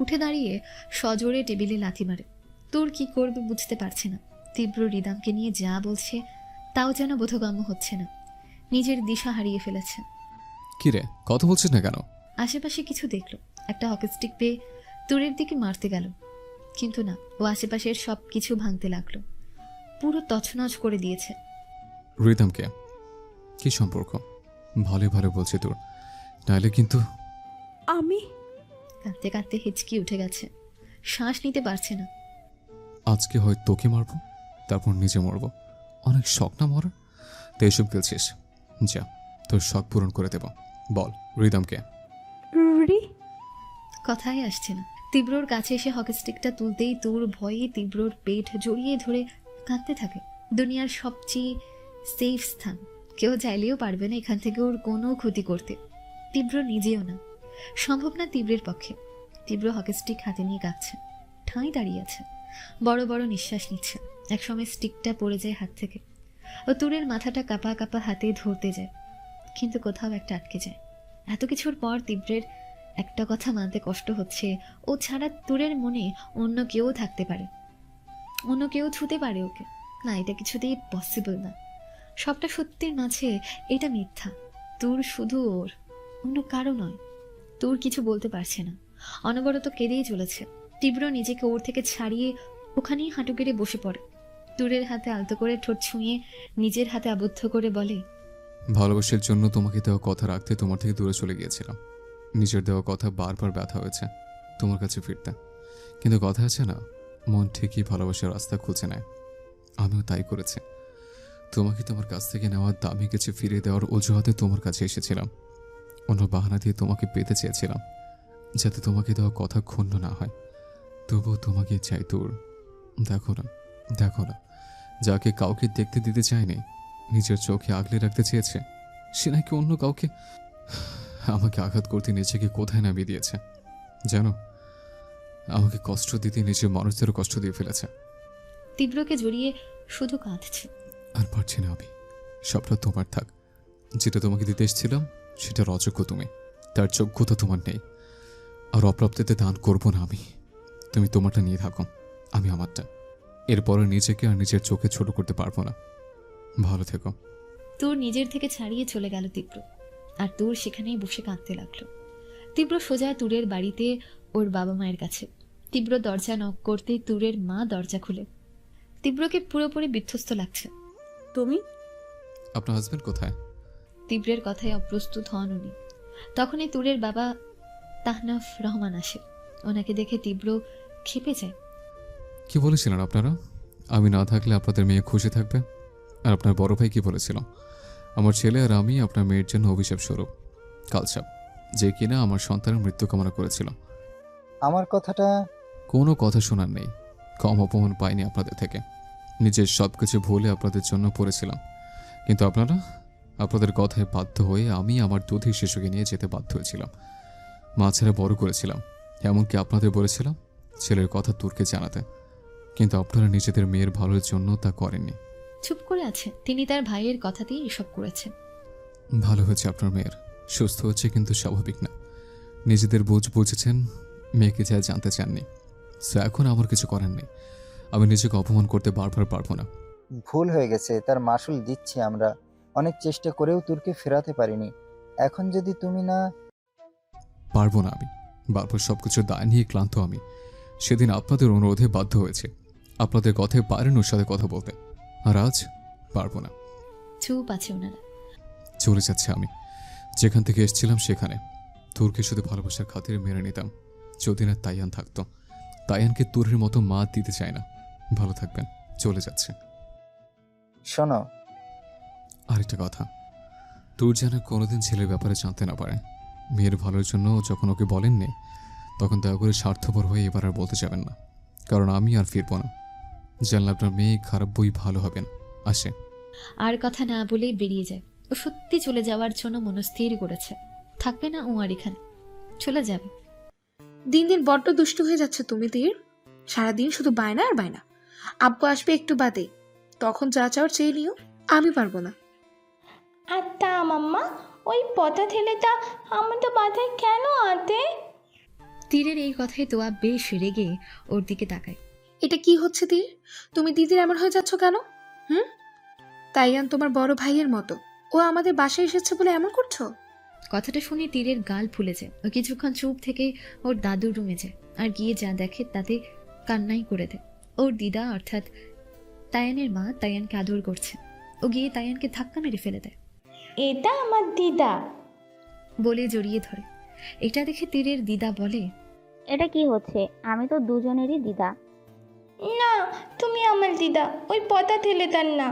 উঠে দাঁড়িয়ে সজোরে টেবিলে লাথি মারে। তোর কি করবে বুঝতে পারছে না। তীব্র রিদমকে নিয়ে যা বলছে তাও যেন বোধগম্য হচ্ছে না। নিজের দিশা হারিয়ে ফেলেছে। কি রে, কথা বলছিস না কেন? আশেপাশে কিছু দেখলো, একটা হকিস্টিক পেয়ে তুরের দিকে মারতে গেল, কিন্তু না, ও আশেপাশের সব কিছু ভাঙতে লাগলো, পুরো তছনছ করে দিয়েছে। রিদমকে কি সম্পর্ক? ভালো ভালো বলছি তোর, নাহলে কিন্তু। আমি কাঁদতে কাঁদতে হিচকি উঠে গেছে, শ্বাস নিতে পারছে না। আজকে হয় তোকে মারবো, তারপর নিজে মরবো। অনেক শখ না মরার? তো এসব খেলছিস? যা, তোর শখ পূরণ করে দেব। বল রিদমকে। রি কথাই আসছে না। তীব্রর কাছে এসে হকিস্টিকটা তুলতেই তোর ভয়ে তীব্রর পেট জড়িয়ে ধরে কাঁদতে থাকে। দুনিয়ার সবচেয়ে সেফ স্থান, কেউ চাইলেও পারবে না এখান থেকে ওর কোনো ক্ষতি করতে, তীব্র নিজেও না। সম্ভব না তীব্রের পক্ষে। তীব্র হকিস্টিক হাতে নিয়ে কাঁদছে, ঠাঁই দাঁড়িয়ে আছে, বড় বড় নিঃশ্বাস নিচ্ছে। একসময় স্টিকটা পড়ে যায় হাত থেকে। ও তুরের মাথাটা কাঁপা কাঁপা হাতে ধরতে যায়, কিন্তু কোথাও একটা আটকে যায়। এত কিছুর পর তীব্রের একটা কথা মানতে কষ্ট হচ্ছে, ও ছাড়া তুরের মনে অন্য কেউ থাকতে পারে, অন্য কেউ ছুতে পারে ওকে। না, এটা কিছুতেই পসিবল না। সবটা সত্যির মাঝে এটা মিথ্যা। তুর শুধু ওর, অন্য কারো নয়। তুর কিছু বলতে পারছে না, অনবরত কেঁদেই চলেছে। তীব্র নিজেকে ওর থেকে ছাড়িয়ে ওখানেই হাঁটু গেড়ে বসে পড়ে। তুরের হাতে আলতো করে ঠোঁট ছুঁয়ে নিজের হাতে আবদ্ধ করে বলে, ভালোবাসার জন্য তোমাকে দেওয়া কথা রাখতে তোমার থেকে দূরে চলে গিয়েছিলাম। নিজের দেওয়া কথা বারবার ব্যথা হয়েছে তোমার কাছে ফিরতে, কিন্তু কথা আছে না, মন ঠিকই ভালোবাসার রাস্তা খুঁজে নেয়। আমিও তাই করেছি। তোমাকে তোমার কাছ থেকে নেওয়া দামি কিছু ফিরিয়ে দেওয়ার অজুহাতে তোমার কাছে এসেছিলাম। অন্য বাহানা দিয়ে তোমাকে পেতে চেয়েছিলাম, যাতে তোমাকে দেওয়া কথা ক্ষুণ্ণ না হয়। তবুও তোমাকে চাই তোর। দেখো না, দেখো না, যাকে কাউকে দেখতে দিতে চায়নি, নিজের চোখে আগলে রাখতে চেয়েছে, সে নাকি অন্য কাউকে। আমাকে আঘাত করতে নিজেকে কোথায় নামিয়ে দিয়েছে জানো? আমাকে কষ্ট দিতে নিজের মানুষদেরও কষ্ট দিয়ে ফেলেছে। তীব্রকে জড়িয়ে শুধু কাঁদছে। আর পারছি না আমি। সবটা তোমার থাক। যেটা তোমাকে দিতে এসেছিলাম সেটার অযোগ্য তুমি, তার যোগ্যতা তোমার নেই। আর অপ্রাপ্তিতে দান করব না আমি। তুমি তোমারটা নিয়ে থাকো, আমি আমারটা। এরপরে নিজেকে আর নিজের চোখে ছোট করতে পারবো না। ভালো থেকো। তোর নিজের থেকে ছাড়িয়ে চলে গেল তীব্র, আর তোর সেখানেই বসে কাঁদতে লাগলো। তীব্র সোজা তুরের বাড়িতে ওর বাবা মায়ের কাছে। তীব্র দরজা নক করতেই তুরের মা দরজা খুলে। তীব্রকে পুরোপুরি বিধ্বস্ত লাগছে। তুমি? আপনার হাজবেন্ড কোথায়? তীব্রের কথায় অপ্রস্তুত হন উনি। তখনই তুরের বাবা তাহনাফ রহমান আসে। ওনাকে দেখে তীব্র ক্ষেপে যায়। কি বলেছিলেন আপনারা? আমি না থাকলে আপনাদের মেয়ে খুশি থাকবে? আর আপনার বড় ভাই কি বলেছিল? আমার ছেলে আর আমি আপনার মেয়ের জন্য অভিশাপ স্বরূপ, কালচাপ, যে কিনা আমার সন্তানের মৃত্যু কামনা করেছিল। আমার কথাটা কোনো কথা শোনার নেই। কম অপমান পাইনি আপনাদের থেকে। নিজের সব কিছু ভুলে আপনাদের জন্য পড়েছিলাম, কিন্তু আপনারা আপনাদের কথায় বাধ্য হয়ে আমি আমার দুধের শিশুকে নিয়ে যেতে বাধ্য হয়েছিলাম। মা ছেড়ে বড় করেছিলাম, এমনকি আপনাদের বলেছিলাম ছেলের কথা তুর্কে জানাতে, কিন্তু আপনারা নিজেদের মেয়ের ভালোর জন্য তা করেননি। চুপ করে আছে। তিনি তার ভাইয়ের কথাতেই এসব করেছেন। ভালো হয়েছে আপনার মেয়ের, সুস্থ হচ্ছে, কিন্তু স্বাভাবিক না। নিজেদের বুঝ বুঝেছেন, মেয়েকে যা জানতে চাননি। সো এখন আমার কিছু করার নেই। আমি নিজেকে অপমান করতে বারবার পারবো না। ভুল হয়ে গেছে, তার মাসুল দিচ্ছি আমরা। অনেক চেষ্টা করেও তুর্কে ফেরাতে পারিনি। এখন যদি তুমি না পারবো না আমি। বারবার সবকিছুর দায় নিয়ে ক্লান্ত আমি। সেদিন আপনাদের অনুরোধে বাধ্য হয়েছে আপনাদের কথায় বাইরের ওর সাথে কথা বলতে, আর আজ পারবো না। চুপ আছে ওনারা। চলে যাচ্ছে আমি। যেখান থেকে এসেছিলাম সেখানে। তুরকে শুধু ভালোবাসার খাতিরে মেনে নিতাম, যদি না তাইয়ান থাকতো। তাইয়ানকে তুরের মতো মা দিতে চায় না। ভালো থাকবেন। চলে যাচ্ছে। শোনো, আরেকটা কথা, তুর যেন কোনোদিন ছেলের ব্যাপারে জানতে না পারে। মেয়ের ভালোর জন্য যখন ওকে বলেননি, তখন দয়া করে স্বার্থপর হয়ে এবার আর বলতে যাবেন না, কারণ আমি আর ফিরবো না। জানলে আপনার মেয়ে খারাপ বই ভালো হবেন। আসে। আর কথা না বলেই বেরিয়ে যায়। ও সত্যি চলে যাওয়ার জন্য মনস্থির করেছে। থাকবে না ও আর এখানে, চলে যাবে। দিন দিন বড্ড দুষ্টু হয়ে যাচ্ছে তুমি তীর। সারাদিন শুধু বায়না আর বায়না। আব্বু আসবে একটু বাদে, তখন যা চাওয়ার চেয়ে নিও। আমি পারবো না। আর তা মাম্মা, ওই পচা ছেলেটা আমাদের বাসায় কেন আতে? তীরের এই কথায় তোয়া বেশ রেগে ওর দিকে তাকায়। এটা কি হচ্ছে তীর? তুমি দিদির এমন হয়ে যাচ্ছ কেন? তাইয়ান তোমার বড় ভাইয়ের মতো, ও আমাদের বাসায় এসেছে বলে এমন করছো? কথাটা শুনে তীরের গাল ফুলে যায়। ও কিছুক্ষণ চুপ থেকে ওর দাদুর রুমে যায়, আর গিয়ে যা দেখে তাতে কান্নাই করে দেয়। ওর দিদা অর্থাৎ তায়ানের মা তায়ানকে আদর করছে। ও গিয়ে তায়ানকে ধাক্কা মেরে ফেলে দেয়। এটা আমার দিদা বলে জড়িয়ে ধরে। এটা দেখে তীরের দিদা বলে, এটা কি হচ্ছে? আমি তো দুজনেরই দিদা। না, তুমি আমার দিদা, ওই পচা ছেলেটার না।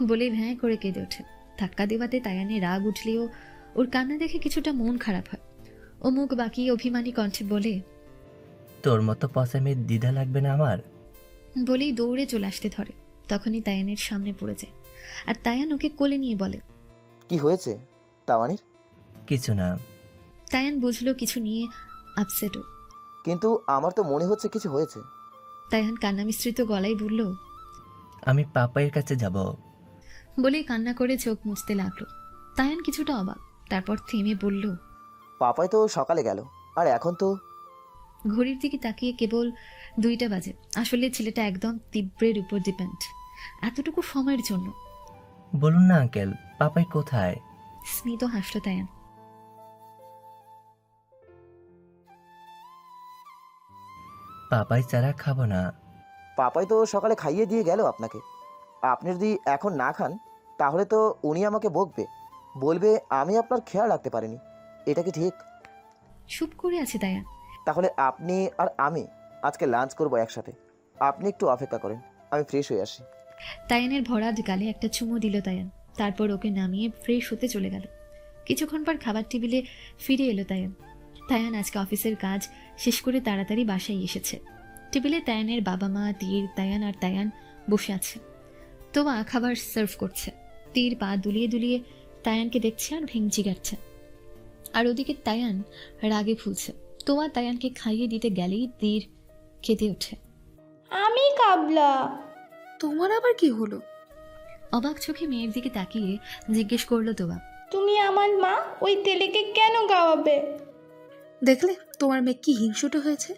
বলে ভ্যাঁ করে কেঁদে ওঠে। ধাক্কা দেওয়াতে তায়ানের রাগ উঠলেও ওর কান্না দেখে কিছুটা মন খারাপ হয়। ও মুখ বাঁকিয়ে অভিমানী কণ্ঠে বলে, তোর মতো পচা মেয়ের দ্বিধা লাগবে না আমার। বলেই দৌড়ে চলে আসতে ধরে। তখনই তায়ানের সামনে পড়ে যায়, আর তায়ান ওকে কোলে নিয়ে বলে, কি হয়েছে তাওয়ানির? কিছু না। তায়ান বুঝলো কিছু নিয়ে আপসেটও। কিন্তু আমার তো মনে হচ্ছে কিছু হয়েছে। তায়ান কান্না মিশ্রিত গলায় বলল, আমি পাপাইয়ের কাছে যাব। বলেই কান্না করে চোখ মুছতে লাগলো। তায়ান কিছুটা অবাক, তারপর থেমে বলল, পাপাই তো সকালে গেল, আর এখন তো। ঘড়ির দিকে তাকিয়ে কেবল 2টা বাজে। আসলে ছেলেটা একদম তীব্রের উপর ডিপেন্ড। এতটুকু সময়ের জন্য। বলুন না আঙ্কেল, পাপাই কোথায়? স্মিত হাসল তায়ান। পাপাই ছাড়া খাবো না। পাপাই তো সকালে খাইয়ে দিয়ে গেল আপনাকে। আপনি যদি এখন না খান তাহলে তো উনি আমাকে বকবে, বলবে আমি আপনার খেয়াল রাখতে পারিনি। এটা কি ঠিক? চুপ করে আছে তায়ান। তাহলে আপনি আর আমি আজকে লাঞ্চ করব একসাথে। আপনি একটু অপেক্ষা করেন, আমি ফ্রেশ হয়ে আসি। তায়ানের ভরাট গালে একটা চুমু দিল তায়ান। তারপর ওকে নামিয়ে ফ্রেশ হতে চলে গেল। কিছুক্ষণ পর খাবার টেবিলে ফিরে এলো তায়ান। তায়ান আজকে অফিসের কাজ শেষ করে তাড়াতাড়ি বাসায় এসেছে। টেবিলে তায়ানের বাবা মা, তীর, তায়ান আর তায়ান বসে আছে। তোয়া খাবার সার্ভ করছে। তীর পা দুলিয়ে দুলিয়ে তায়ানকে দেখছে আর ভেঙচি কাটছে। আর ওদিকে তায়ান রাগে ফুলছে। তোয়া তায়ানকে খাইয়ে দিতে গেলেই তীর খেতে ওঠে। আমি কাবলা। তোমার আবার কি হলো? অবাক চোখে মেয়ের দিকে তাকিয়ে জিজ্ঞেস করলো তোয়া। তুমি আমার মা, ওই তেলেকে কেন গাওয়াবে? দেখলে তোমার মেয়ে কি হিংসুটে হয়েছে।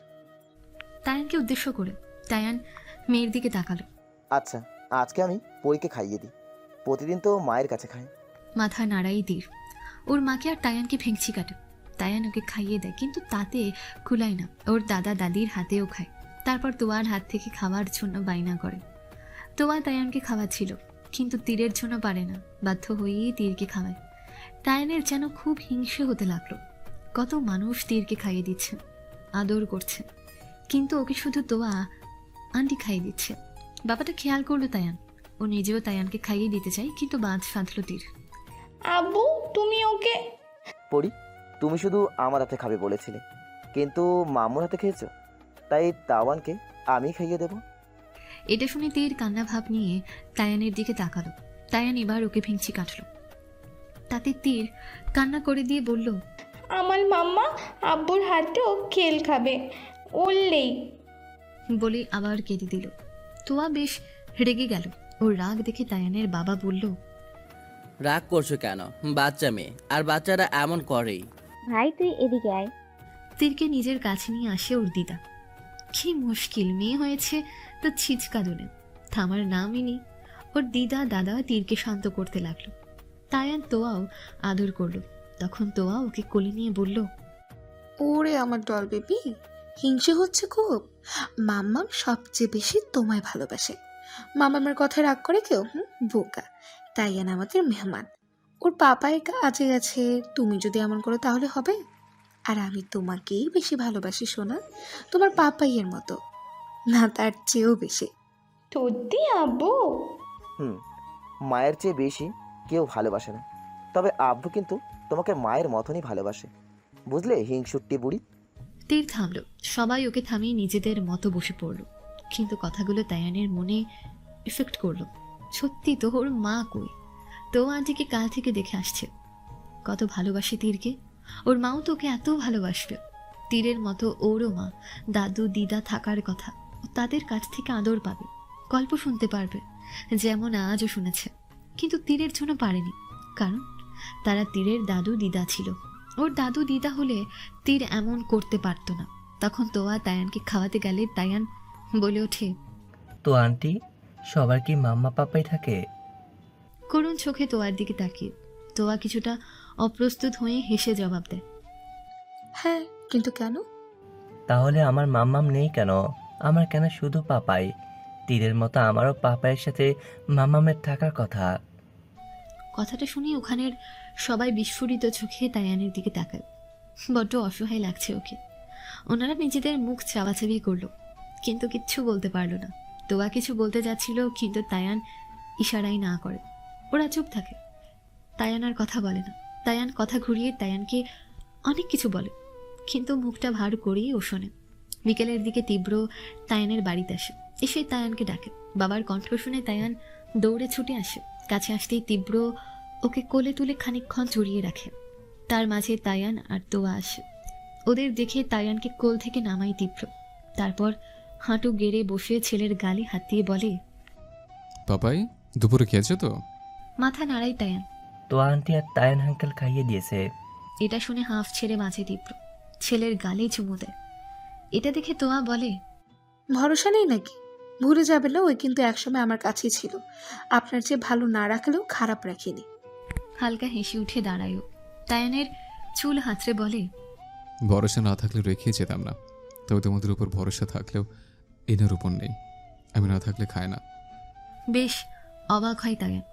তায়ানকে উদ্দেশ্য করে তায়ান মেয়ের দিকে তাকালো। আচ্ছা, আজকে আমি পরীকে খাইয়ে দিই। প্রতিদিন তো মায়ের কাছে খায়। মাথা নাড়াই তীর। ওর মাকে আর তায়ানকে ভেঙচি কাটে। তায়ান ওকে খাইয়ে দেয়, কিন্তু তাতে কুলায় না। ওর দাদা দাদির হাতেও খায়। তারপর তোয়ার হাত থেকে খাওয়ার জন্য বায়না করে। তোয়া তায়ানকে খাওয়াচ্ছিল, কিন্তু তীরের জন্য পারে না। বাধ্য হয়েই তীরকে খাওয়ায়। তায়ানের যেন খুব হিংসে হতে লাগলো। কত মানুষ তীরকে খাইয়ে দিচ্ছে, আদর করছে, কিন্তু ওকে শুধু তোয়া আন্টি খাইয়ে দিচ্ছে। ব্যাপারটা খেয়াল করলো তায়ান। ও নিজেও তায়ানকে খাইয়ে দিতে চায়, কিন্তু বাঁধ ফাঁদলো তীর। আব্বু, তুমি ওকে। পরি, তুমি শুধু আমার হাতে খাবে বলেছিলে, কিন্তু মামুর হাতে খেয়েছো, তাই তাওয়ানকে আমি খাইয়ে দেবো। এটা শুনে তীর কান্না ভাব নিয়ে তায়ানের দিকে তাকালো। তায়ান এবার ওকে ভেঙচি কাটলো। তাতে তীর কান্না করে দিয়ে বলল, আমার মাম্মা আব্বুর হাতেও খেল খাবে বললেই। বলে আবার কেঁদে দিল। তোয়া বেশ রেগে গেল। ওর রাগ দেখে তায়ানের বাবা বলল, রাগ করছো কেন? বাচ্চা মেয়ে, আর বাচ্চারা এমন করেই। ভাই তুই এদিকে আয়। তীরকে নিজের কাছে নিয়ে আসে ওর দিদা। কি মুশকিল, মেয়ে হয়েছে তো ছিচকা দোলে, থামার নামই নেই। ওর দিদা দাদা তীরকে শান্ত করতে লাগলো। তায়ান তোয়াও আদর করলো। তখন তোয়া ওকে কোলে নিয়ে বলল, ওরে আমার ডল বেবি, হিংসে হচ্ছে খুব। মাম্মাম সবচেয়ে বেশি তোমায় ভালোবাসে। মামামের কথায় রাগ করে কেউ? বোকা। তাইয়ান আমাদের মেহমান। ওর পাপায় কাজে গেছে, তুমি যদি এমন করো তাহলে হবে? আর আমি তোমাকেই বেশি ভালোবাসি সোনা, তোমার পাপাইয়ের মতো না, তার চেয়েও বেশি। সত্যি আব্বু? মায়ের চেয়ে বেশি কেউ ভালোবাসে না, তবে আব্বু কিন্তু তোমাকে মায়ের মতনই ভালোবাসে, বুঝলে হিংসুট্টি বুড়ি। তীর থামলো। সবাই ওকে থামিয়ে নিজেদের মতো বসে পড়লো। কিন্তু কথাগুলো তায়ানের মনে এফেক্ট করলো। সত্যি তো ওর মা কই? তো আন্টিকে কাল থেকে দেখে আসছে। কত ভালোবাসে তীরকে। ওর মাও তোকে এত ভালোবাসবে। তীরের মতো ওরও মা, দাদু, দিদা থাকার কথা। তাদের কাছ থেকে আদর পাবে, গল্প শুনতে পারবে, যেমন আজও শুনেছে। কিন্তু তীরের জন্য পারেনি, কারণ তারা তীরের দাদু দিদা ছিল। ওর দাদু দিদা হলে তীর এমন করতে পারতো না। তখন তোয়া তায়ানকে খাওয়াতে গেলে তায়ান বলে ওঠে, তো আন্টি, সবার কি মাম্মা পাপাই থাকে? করুণ চোখে তোয়ার দিকে তাকিয়ে তোয়া কিছুটা অপ্রস্তুত হয়ে হেসে জবাব দেয়, হ্যাঁ, কিন্তু কেন? তাহলে আমার মাম্মাম নেই কেন? আমার কেন শুধু পাপাই? তীরের মতো আমারও পাপায়ের সাথে মাম্মামের থাকার কথা। কথাটা শুনে ওখানের সবাই বিস্ফোরিত চোখে তায়ানের দিকে তাকায়। বড্ড অসহায় লাগছে ওকে। ওনারা নিজেদের মুখ চাওয়াচাবি করলো, কিন্তু কিচ্ছু বলতে পারলো না। তোয়া কিছু বলতে যাচ্ছিল, কিন্তু তায়ান ইশারাই না করে। ওরা চুপ থাকে। তায়ান আর কথা বলে না। তায়ান কথা ঘুরিয়ে তায়ানকে অনেক কিছু বলে, কিন্তু মুখটা ভার করেই ও শোনে। বিকেলের দিকে তীব্র তায়ানের বাড়িতে আসে। এসে তায়ানকে ডাকে। বাবার কণ্ঠ শুনে তায়ান দৌড়ে ছুটে আসে। কাছে আসতেই তীব্র ওকে কোলে তুলে খানিকক্ষণ জড়িয়ে রাখে। তার মাঝে তায়ান আর তোয়া আসে। ওদের দেখে তায়ানকে কোল থেকে নামাই তীব্র। তারপর হাঁটু গেড়ে বসে ছেলের গালে হাত দিয়ে বলে, পাপাই, দুপুরে খেয়েছো তো? মাথা নাড়াই তায়ান। তো আন্টি আর তায়ান আঙ্কেল খাইয়ে দিয়েছে। এটা শুনে হাঁফ ছেড়ে বাঁচে তীব্র। ছেলের গালে চুমু দেয়। এটা দেখে তোয়া বলে, ভরসা নেই নাকি? ভুলে যাবে না, ওই কিন্তু একসময় আমার কাছেই ছিল। আপনার যে ভালো না রাখলেও খারাপ রাখিনি। হালকা হেসে উঠে দাঁড়ায়ও। তায়ানের চুল হাতড়ে বলে, ভরসা না থাকলে রেখে যেতাম না। তবে তোমাদের উপর ভরসা থাকলেও এনার উপর নেই। আমি না থাকলে খায় না। বেশ অবাক হয় তায়ান।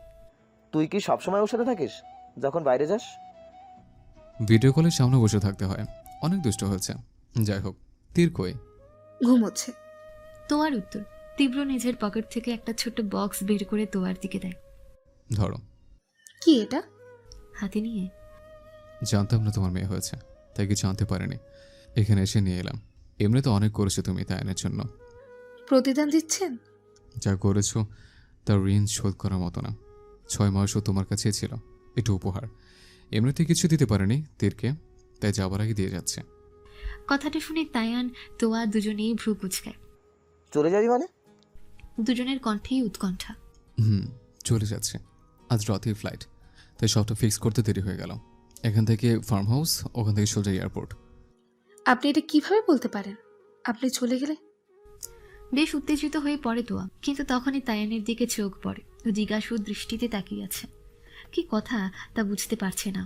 তুই কি সবসময় ওর সাথে থাকিস যখন বাইরে যাস? ভিডিও কলের সামনে বসে থাকতে হয়। অনেক দুষ্ট হয়েছে। যাই হোক, তীর কই? ঘুমোচ্ছে। তোয়ার উত্তর, তীব্র নিজের পকেট থেকে একটা ছোট্ট বক্স বের করে তোয়ার দিকে দেয়। ধরো। কি এটা? হাতে নিয়ে জানতাম না তোমার মেয়ে হয়েছে, তাই কিছু জানতে পারিনি, এখানে এসে নিয়ে এলাম। এমনি তো অনেক করেছো তুমি তায়ানের জন্য। প্রতিদান দিচ্ছেন? যা করেছো তার ঋণ শোধ করার মতো না। 6 মাসও তোমার কাছেই ছিল, একটু উপহার। এমনিতে কিছু দিতে পারেনি তীরকে, তাই যাবার আগে দিয়ে যাচ্ছে। কথাটা শুনে তায়ান তোয়া দুজনেই ভ্রু কুচকায়। চলে যাবি মানে? দুজনের কণ্ঠেই উৎকণ্ঠা। চলে যাচ্ছে, আজ রাতেই ফ্লাইট, তাই সবটা ফিক্স করতে দেরি হয়ে গেল। এখান থেকে ফার্ম হাউস, ওখান থেকে সোজা এয়ারপোর্ট। আপনি এটা কিভাবে বলতে পারেন? আপনি চলে গেলে? বেশ উত্তেজিত হয়ে পড়ে তোয়া, কিন্তু তখনই তায়ানের দিকে চোখ পড়ে। ও জিজ্ঞাসু দৃষ্টিতে তাকিয়ে আছে। কি কথা তা বুঝতে পারছে না।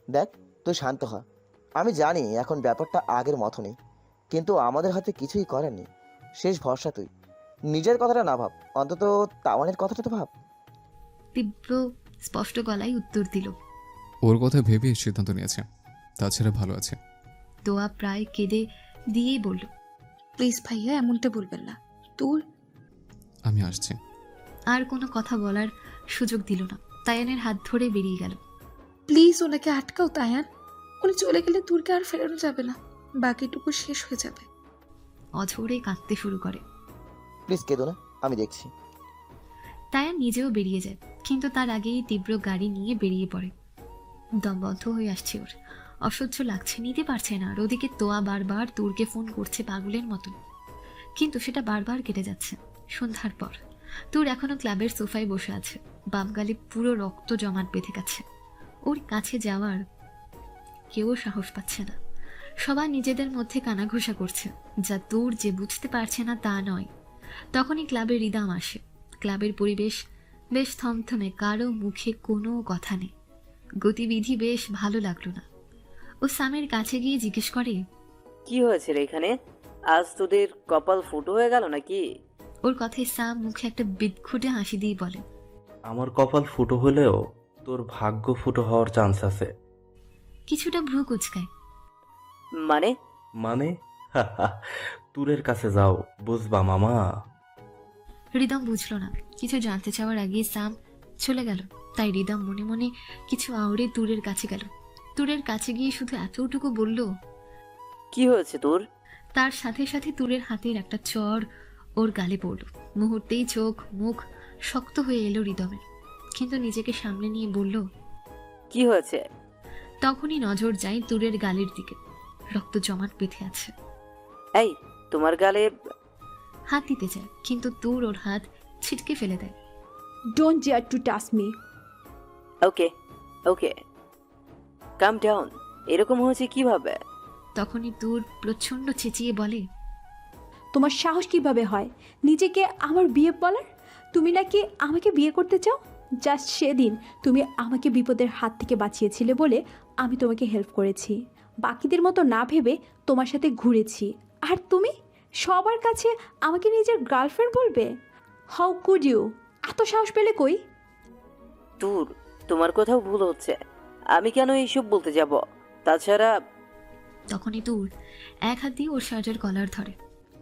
দেখ, তুই শান্ত হ। আমি জানি এখন ব্যাপারটা আগের মতো নেই, কিন্তু আমাদের হাতে কিছুই করার নেই। শেষ ভরসা তুই। নিজের কথাটা না ভাব, অন্তত তাওয়ানের কথাটা তো ভাব। তীব্র স্পষ্ট গলায় উত্তর দিল। ওর কথা ভেবে সিদ্ধান্ত নিয়েছে, তাছাড়া ভালো আছে। তোয়া প্রায় কেঁদে দিয়েই বলল, প্লিজ ভাইয়া, এমনটা বলবেন না। তোর আমি আসছি। আর কোনো কথা বলার সুযোগ দিল না। তায়ানের হাত ধরে বেরিয়ে গেল। প্লিজ ওনাকে আটকাও তায়ান। উনি চলে গেলে তোরকে আর ফেরানো যাবে না, বাকিটুকু শেষ হয়ে যাবে। অঝরে কাঁদতে শুরু করে। প্লিজ কেঁদো না, আমি দেখছি। তায়ান নিজেও বেরিয়ে যায়, কিন্তু তার আগেই তীব্র গাড়ি নিয়ে বেরিয়ে পড়ে। দম বন্ধ হয়ে আসছে ওর, অসহ্য লাগছে, নিতে পারছে না। আর ওদিকে তোয়া বারবার তুরকে ফোন করছে পাগলের মতন, কিন্তু সেটা বারবার কেটে যাচ্ছে। সন্ধ্যার পর তুর এখনো ক্লাবের সোফায় বসে আছে, বাম গালে পুরো রক্ত জমাট বেঁধে গেছে। ওর কাছে যাওয়ার কেউ সাহস পাচ্ছে না। সবাই নিজেদের মধ্যে কানাঘুষা করছে, যা তুর যে বুঝতে পারছে না তা নয়। তখনই ক্লাবে রিদাম আসে। ক্লাবের পরিবেশ বেশ থমথমে, কারো মুখে কোনো কথা নেই। গতিবিধি বেশ ভালো লাগলো না। ও সামের কাছে গিয়ে জিজ্ঞেস করে, কি হয়েছে রে এখানে? আজ তোদের কপাল ফুটো হয়ে গেল নাকি? ওর কথায় সাম মুখে একটা বিদঘুটে হাসি দিয়ে বলে, আমার কপাল ফুটো হলেও তোর ভাগ্য ফুটো হওয়ার চান্স আছে। কিছুটা ভ্রু কুচকায়। মানে? মানে তুরের কাছে যাও, বুঝবা মামা। রিদম বুঝলো না। কিছু জানতে চাওয়ার আগেই সাম চলে গেল। তাই রিদম মনে মনে কিছু আওড়ে তুরের কাছে গেল। তুরের কাছে গিয়ে শুধু এতটুকু বলল, কি হয়েছে তোর? তার সাথে সাথে তুরের হাতের একটা চড় ওর গালে পড়ল। মুহূর্তেই চোখ মুখ শক্ত হয়ে এলো রিদমের, কিন্তু নিজেকে সামলে নিয়ে বলল, কি হয়েছে? তখনই নজর যায় তুরের গালের দিকে, রক্ত জমাট বেঁধে আছে। এই, তোমার গালে? হাত দিতে চায়, কিন্তু তুর ওর হাত ছিটকে ফেলে দেয়। Don't dare to touch me. Okay okay, calm down. এরকম হয়েছে কিভাবে? তখনই তুর প্রচন্ড চেঁচিয়ে বলে, তোমার সাহস কিভাবে হয় নিজেকে আমার বিয়ে বলার? তুমি নাকি আমাকে বিয়ে করতে চাও? জাস্ট সেদিন তুমি আমাকে বিপদের হাত থেকে বাঁচিয়েছিলে বলে আমি তোমাকে হেল্প করেছি, বাকিদের মতো না ভেবে তোমার সাথে ঘুরেছি। আর তুমি সবার কাছে আমাকে নিজের গার্লফ্রেন্ড বলবে? How could you? এত সাহস পেলে কই? তোর তোমার কোথাও ভুল হচ্ছে। আমি কেন এইসব বলতে যাব? তাছাড়া তখনই তুর এক হাত দিয়ে ওর শার্টের কলার ধরে।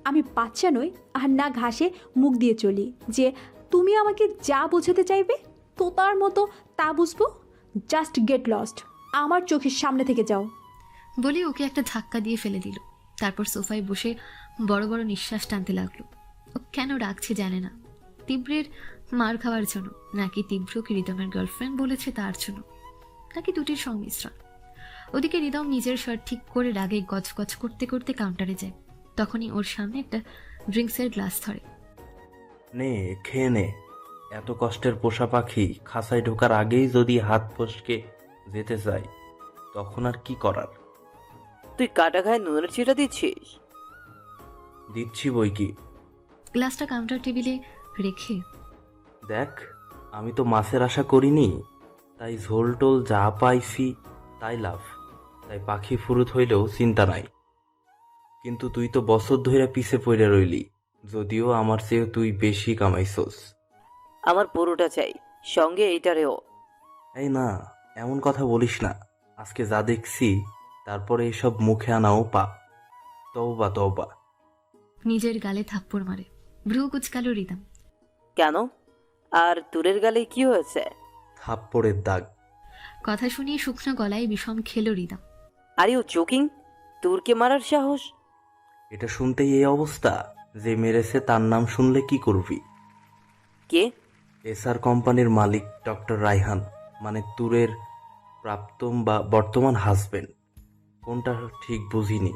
আমি বাচ্চা নই আর না ঘাসে মুখ দিয়ে চলি যে তুমি আমাকে যা বোঝাতে চাইবে তো তার মতো তা বুঝবো। জাস্ট গেট লস্ট, আমার চোখের সামনে থেকে যাও। বলে ওকে একটা ধাক্কা দিয়ে ফেলে দিল। তারপর সোফায় বসে বড় বড় নিঃশ্বাস টানতে লাগলো। ও কেন রাখছে জানে না, তীব্রের মার খাওয়ার জন্য, নাকি তীব্রকে রিদমের গার্লফ্রেন্ড বলেছে তার জন্য, নাকি দুটির সংমিশ্রণ। ওদিকে রিদম নিজের শার্ট ঠিক করে রাগে গজগজ করতে করতে কাউন্টারে যায়। তখনই ওর সামনে একটা ড্রিঙ্কসের গ্লাস ধরে। নে, খেয়ে নে। এত কষ্টের পোষা পাখি খাঁচায় ঢোকার আগেই যদি হাত ফসকে যেতে চাই, তখন আর কি করার? তুই কাটা খায় নুনের ছিটা দিচ্ছিস? দিচ্ছি বই কি। গ্লাসটা কাউন্টার টেবিলে রেখে, দেখ, আমি তো মাছের আশা করিনি, তাই ঝোল টোল যা পাইছি তাই লাভ। তাই পাখি ফুরুত হইলেও চিন্তা নাই। কিন্তু তুই তো বছর ধইরা পিছে পড়ে রইলি, যদিও আমার চেয়ে তুই বেশি কামাইছস। আমার পুরোটা চাই, সঙ্গে এইটারেও। এই না, এমন কথা বলিস না। আজকে যা দেখছি তারপরে এসব মুখে আনাও পাপ। তওবা তওবা। নিজের গালে থাপ্পড় মারে। ভ্রু কুচকালো রিদম। কেন? আর তুরের গালে কি হয়েছে? থাপ্পড়ের দাগ। কথা শুনিয়ে শুকনো গলায় বিষম খেলো রিদম। Are you joking? তুরকে মারার সাহস? এটা শুনতেই এই অবস্থা। যে মেরেছে তার নাম শুনলে কি করবি? কে? এসআর কোম্পানির মালিক ডক্টর রায়হান, মানে তুরের প্রাক্তন বা বর্তমান হাজবেন্ড। কোনটা ঠিক বুঝিনি।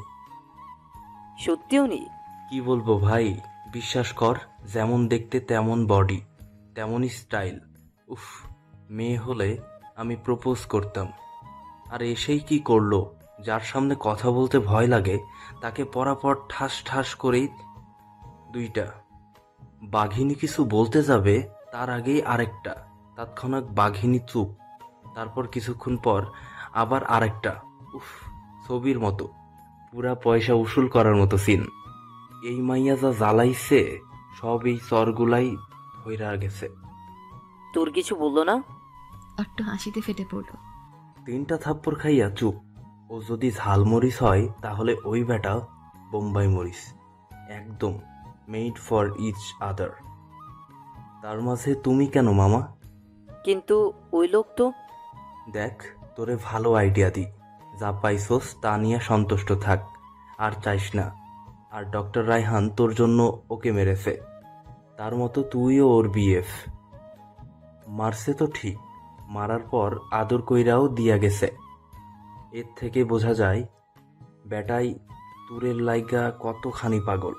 সত্যি উনি? কি বলবো ভাই, বিশ্বাস কর, যেমন দেখতে তেমন বডি, তেমনই স্টাইল। উফ, মেয়ে হলে আমি প্রপোজ করতাম। আর এসেই কি করলো, যার সামনে কথা বলতে ভয় লাগে তাকে পরাপর ঠাস ঠাস করেই দুইটা। বাঘিনী কিছু বলতে যাবে তার আগেই আরেকটা। তৎক্ষণাৎ বাঘিনী চুপ। তারপর কিছুক্ষণ পর আবার আরেকটা। উফ, ছবির মতো, পুরা পয়সা উসুল করার মতো সিন। এই মাইয়া যা জ্বালাইছে, সব এই চরগুলাই ধইরা গেছে। তোর কিছু বললো না? অট্ট হাসিতে ফেটে পড়ল। 3টা থাপ্পড় খাইয়া চুপ। ও যদি ঝালমরিচ হয় তাহলে ওই বেটা বোম্বাই মরিচ, একদম মেড ফর ইচ আদার। তার মাঝে তুমি কেন মামা? কিন্তু ওই লোক তো। দেখ, তোরে ভালো আইডিয়া দি, যা পাইছস তা নিয়ে সন্তুষ্ট থাক, আর চাইস না। আর ডক্টর রায়হান তোর জন্য ওকে মেরেছে, তার মতো তুইও ওর বিএফ। মারছে তো ঠিক, মারার পর আদর কইরাও দিয়া গেছে। এর থেকে বোঝা যায় বেটাই তুরের লাইগা কতখানি পাগল।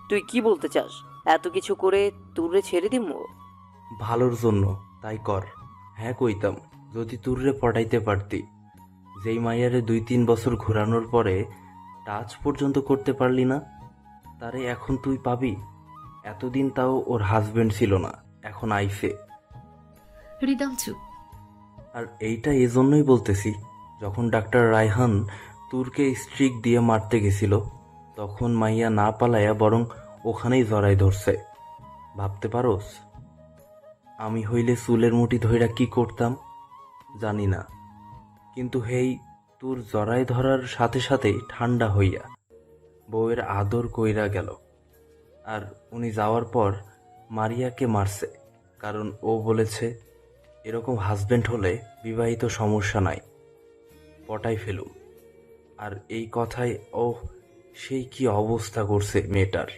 তুই কি বলতে চাস? এত কিছু করে তুরে ছেড়ে দিমু? ভালোর জন্য, তাই কর। হ্যাঁ কইতাম, যদি তুররে পটাইতে পারতি। যেই মাইয়ারে 2-3 বছর ঘোরানোর পরে টাচ পর্যন্ত করতে পারলি না, তারে এখন তুই পাবি? এতদিন তাও ওর হাজবেন্ড ছিল না, এখন আইছে। রিদম চুপ। আর এইটা এজন্যই বলতেছি, যখন ডাক্তার রায়হান তুরকে স্ট্রিক দিয়ে মারতে গেছিল, তখন মাইয়া না পালাইয়া বরং ওখানেই জড়াই ধরছে। ভাবতে পারোস? আমি হইলে চুলের মুঠি ধইরা কি করতাম জানি না, কিন্তু হেই তোর জড়াই ধরার সাথে সাথেই ঠান্ডা হইয়া বউয়ের আদর কইরা গেল। আর উনি যাওয়ার পর মারিয়াকে মারছে, কারণ ও বলেছে এরকম হাজবেন্ড হলে বিবাহিত সমস্যা নাই, পটাই ফেলুম। আর এই কথায় ও সেই কি অবস্থা করছে মেয়েটার।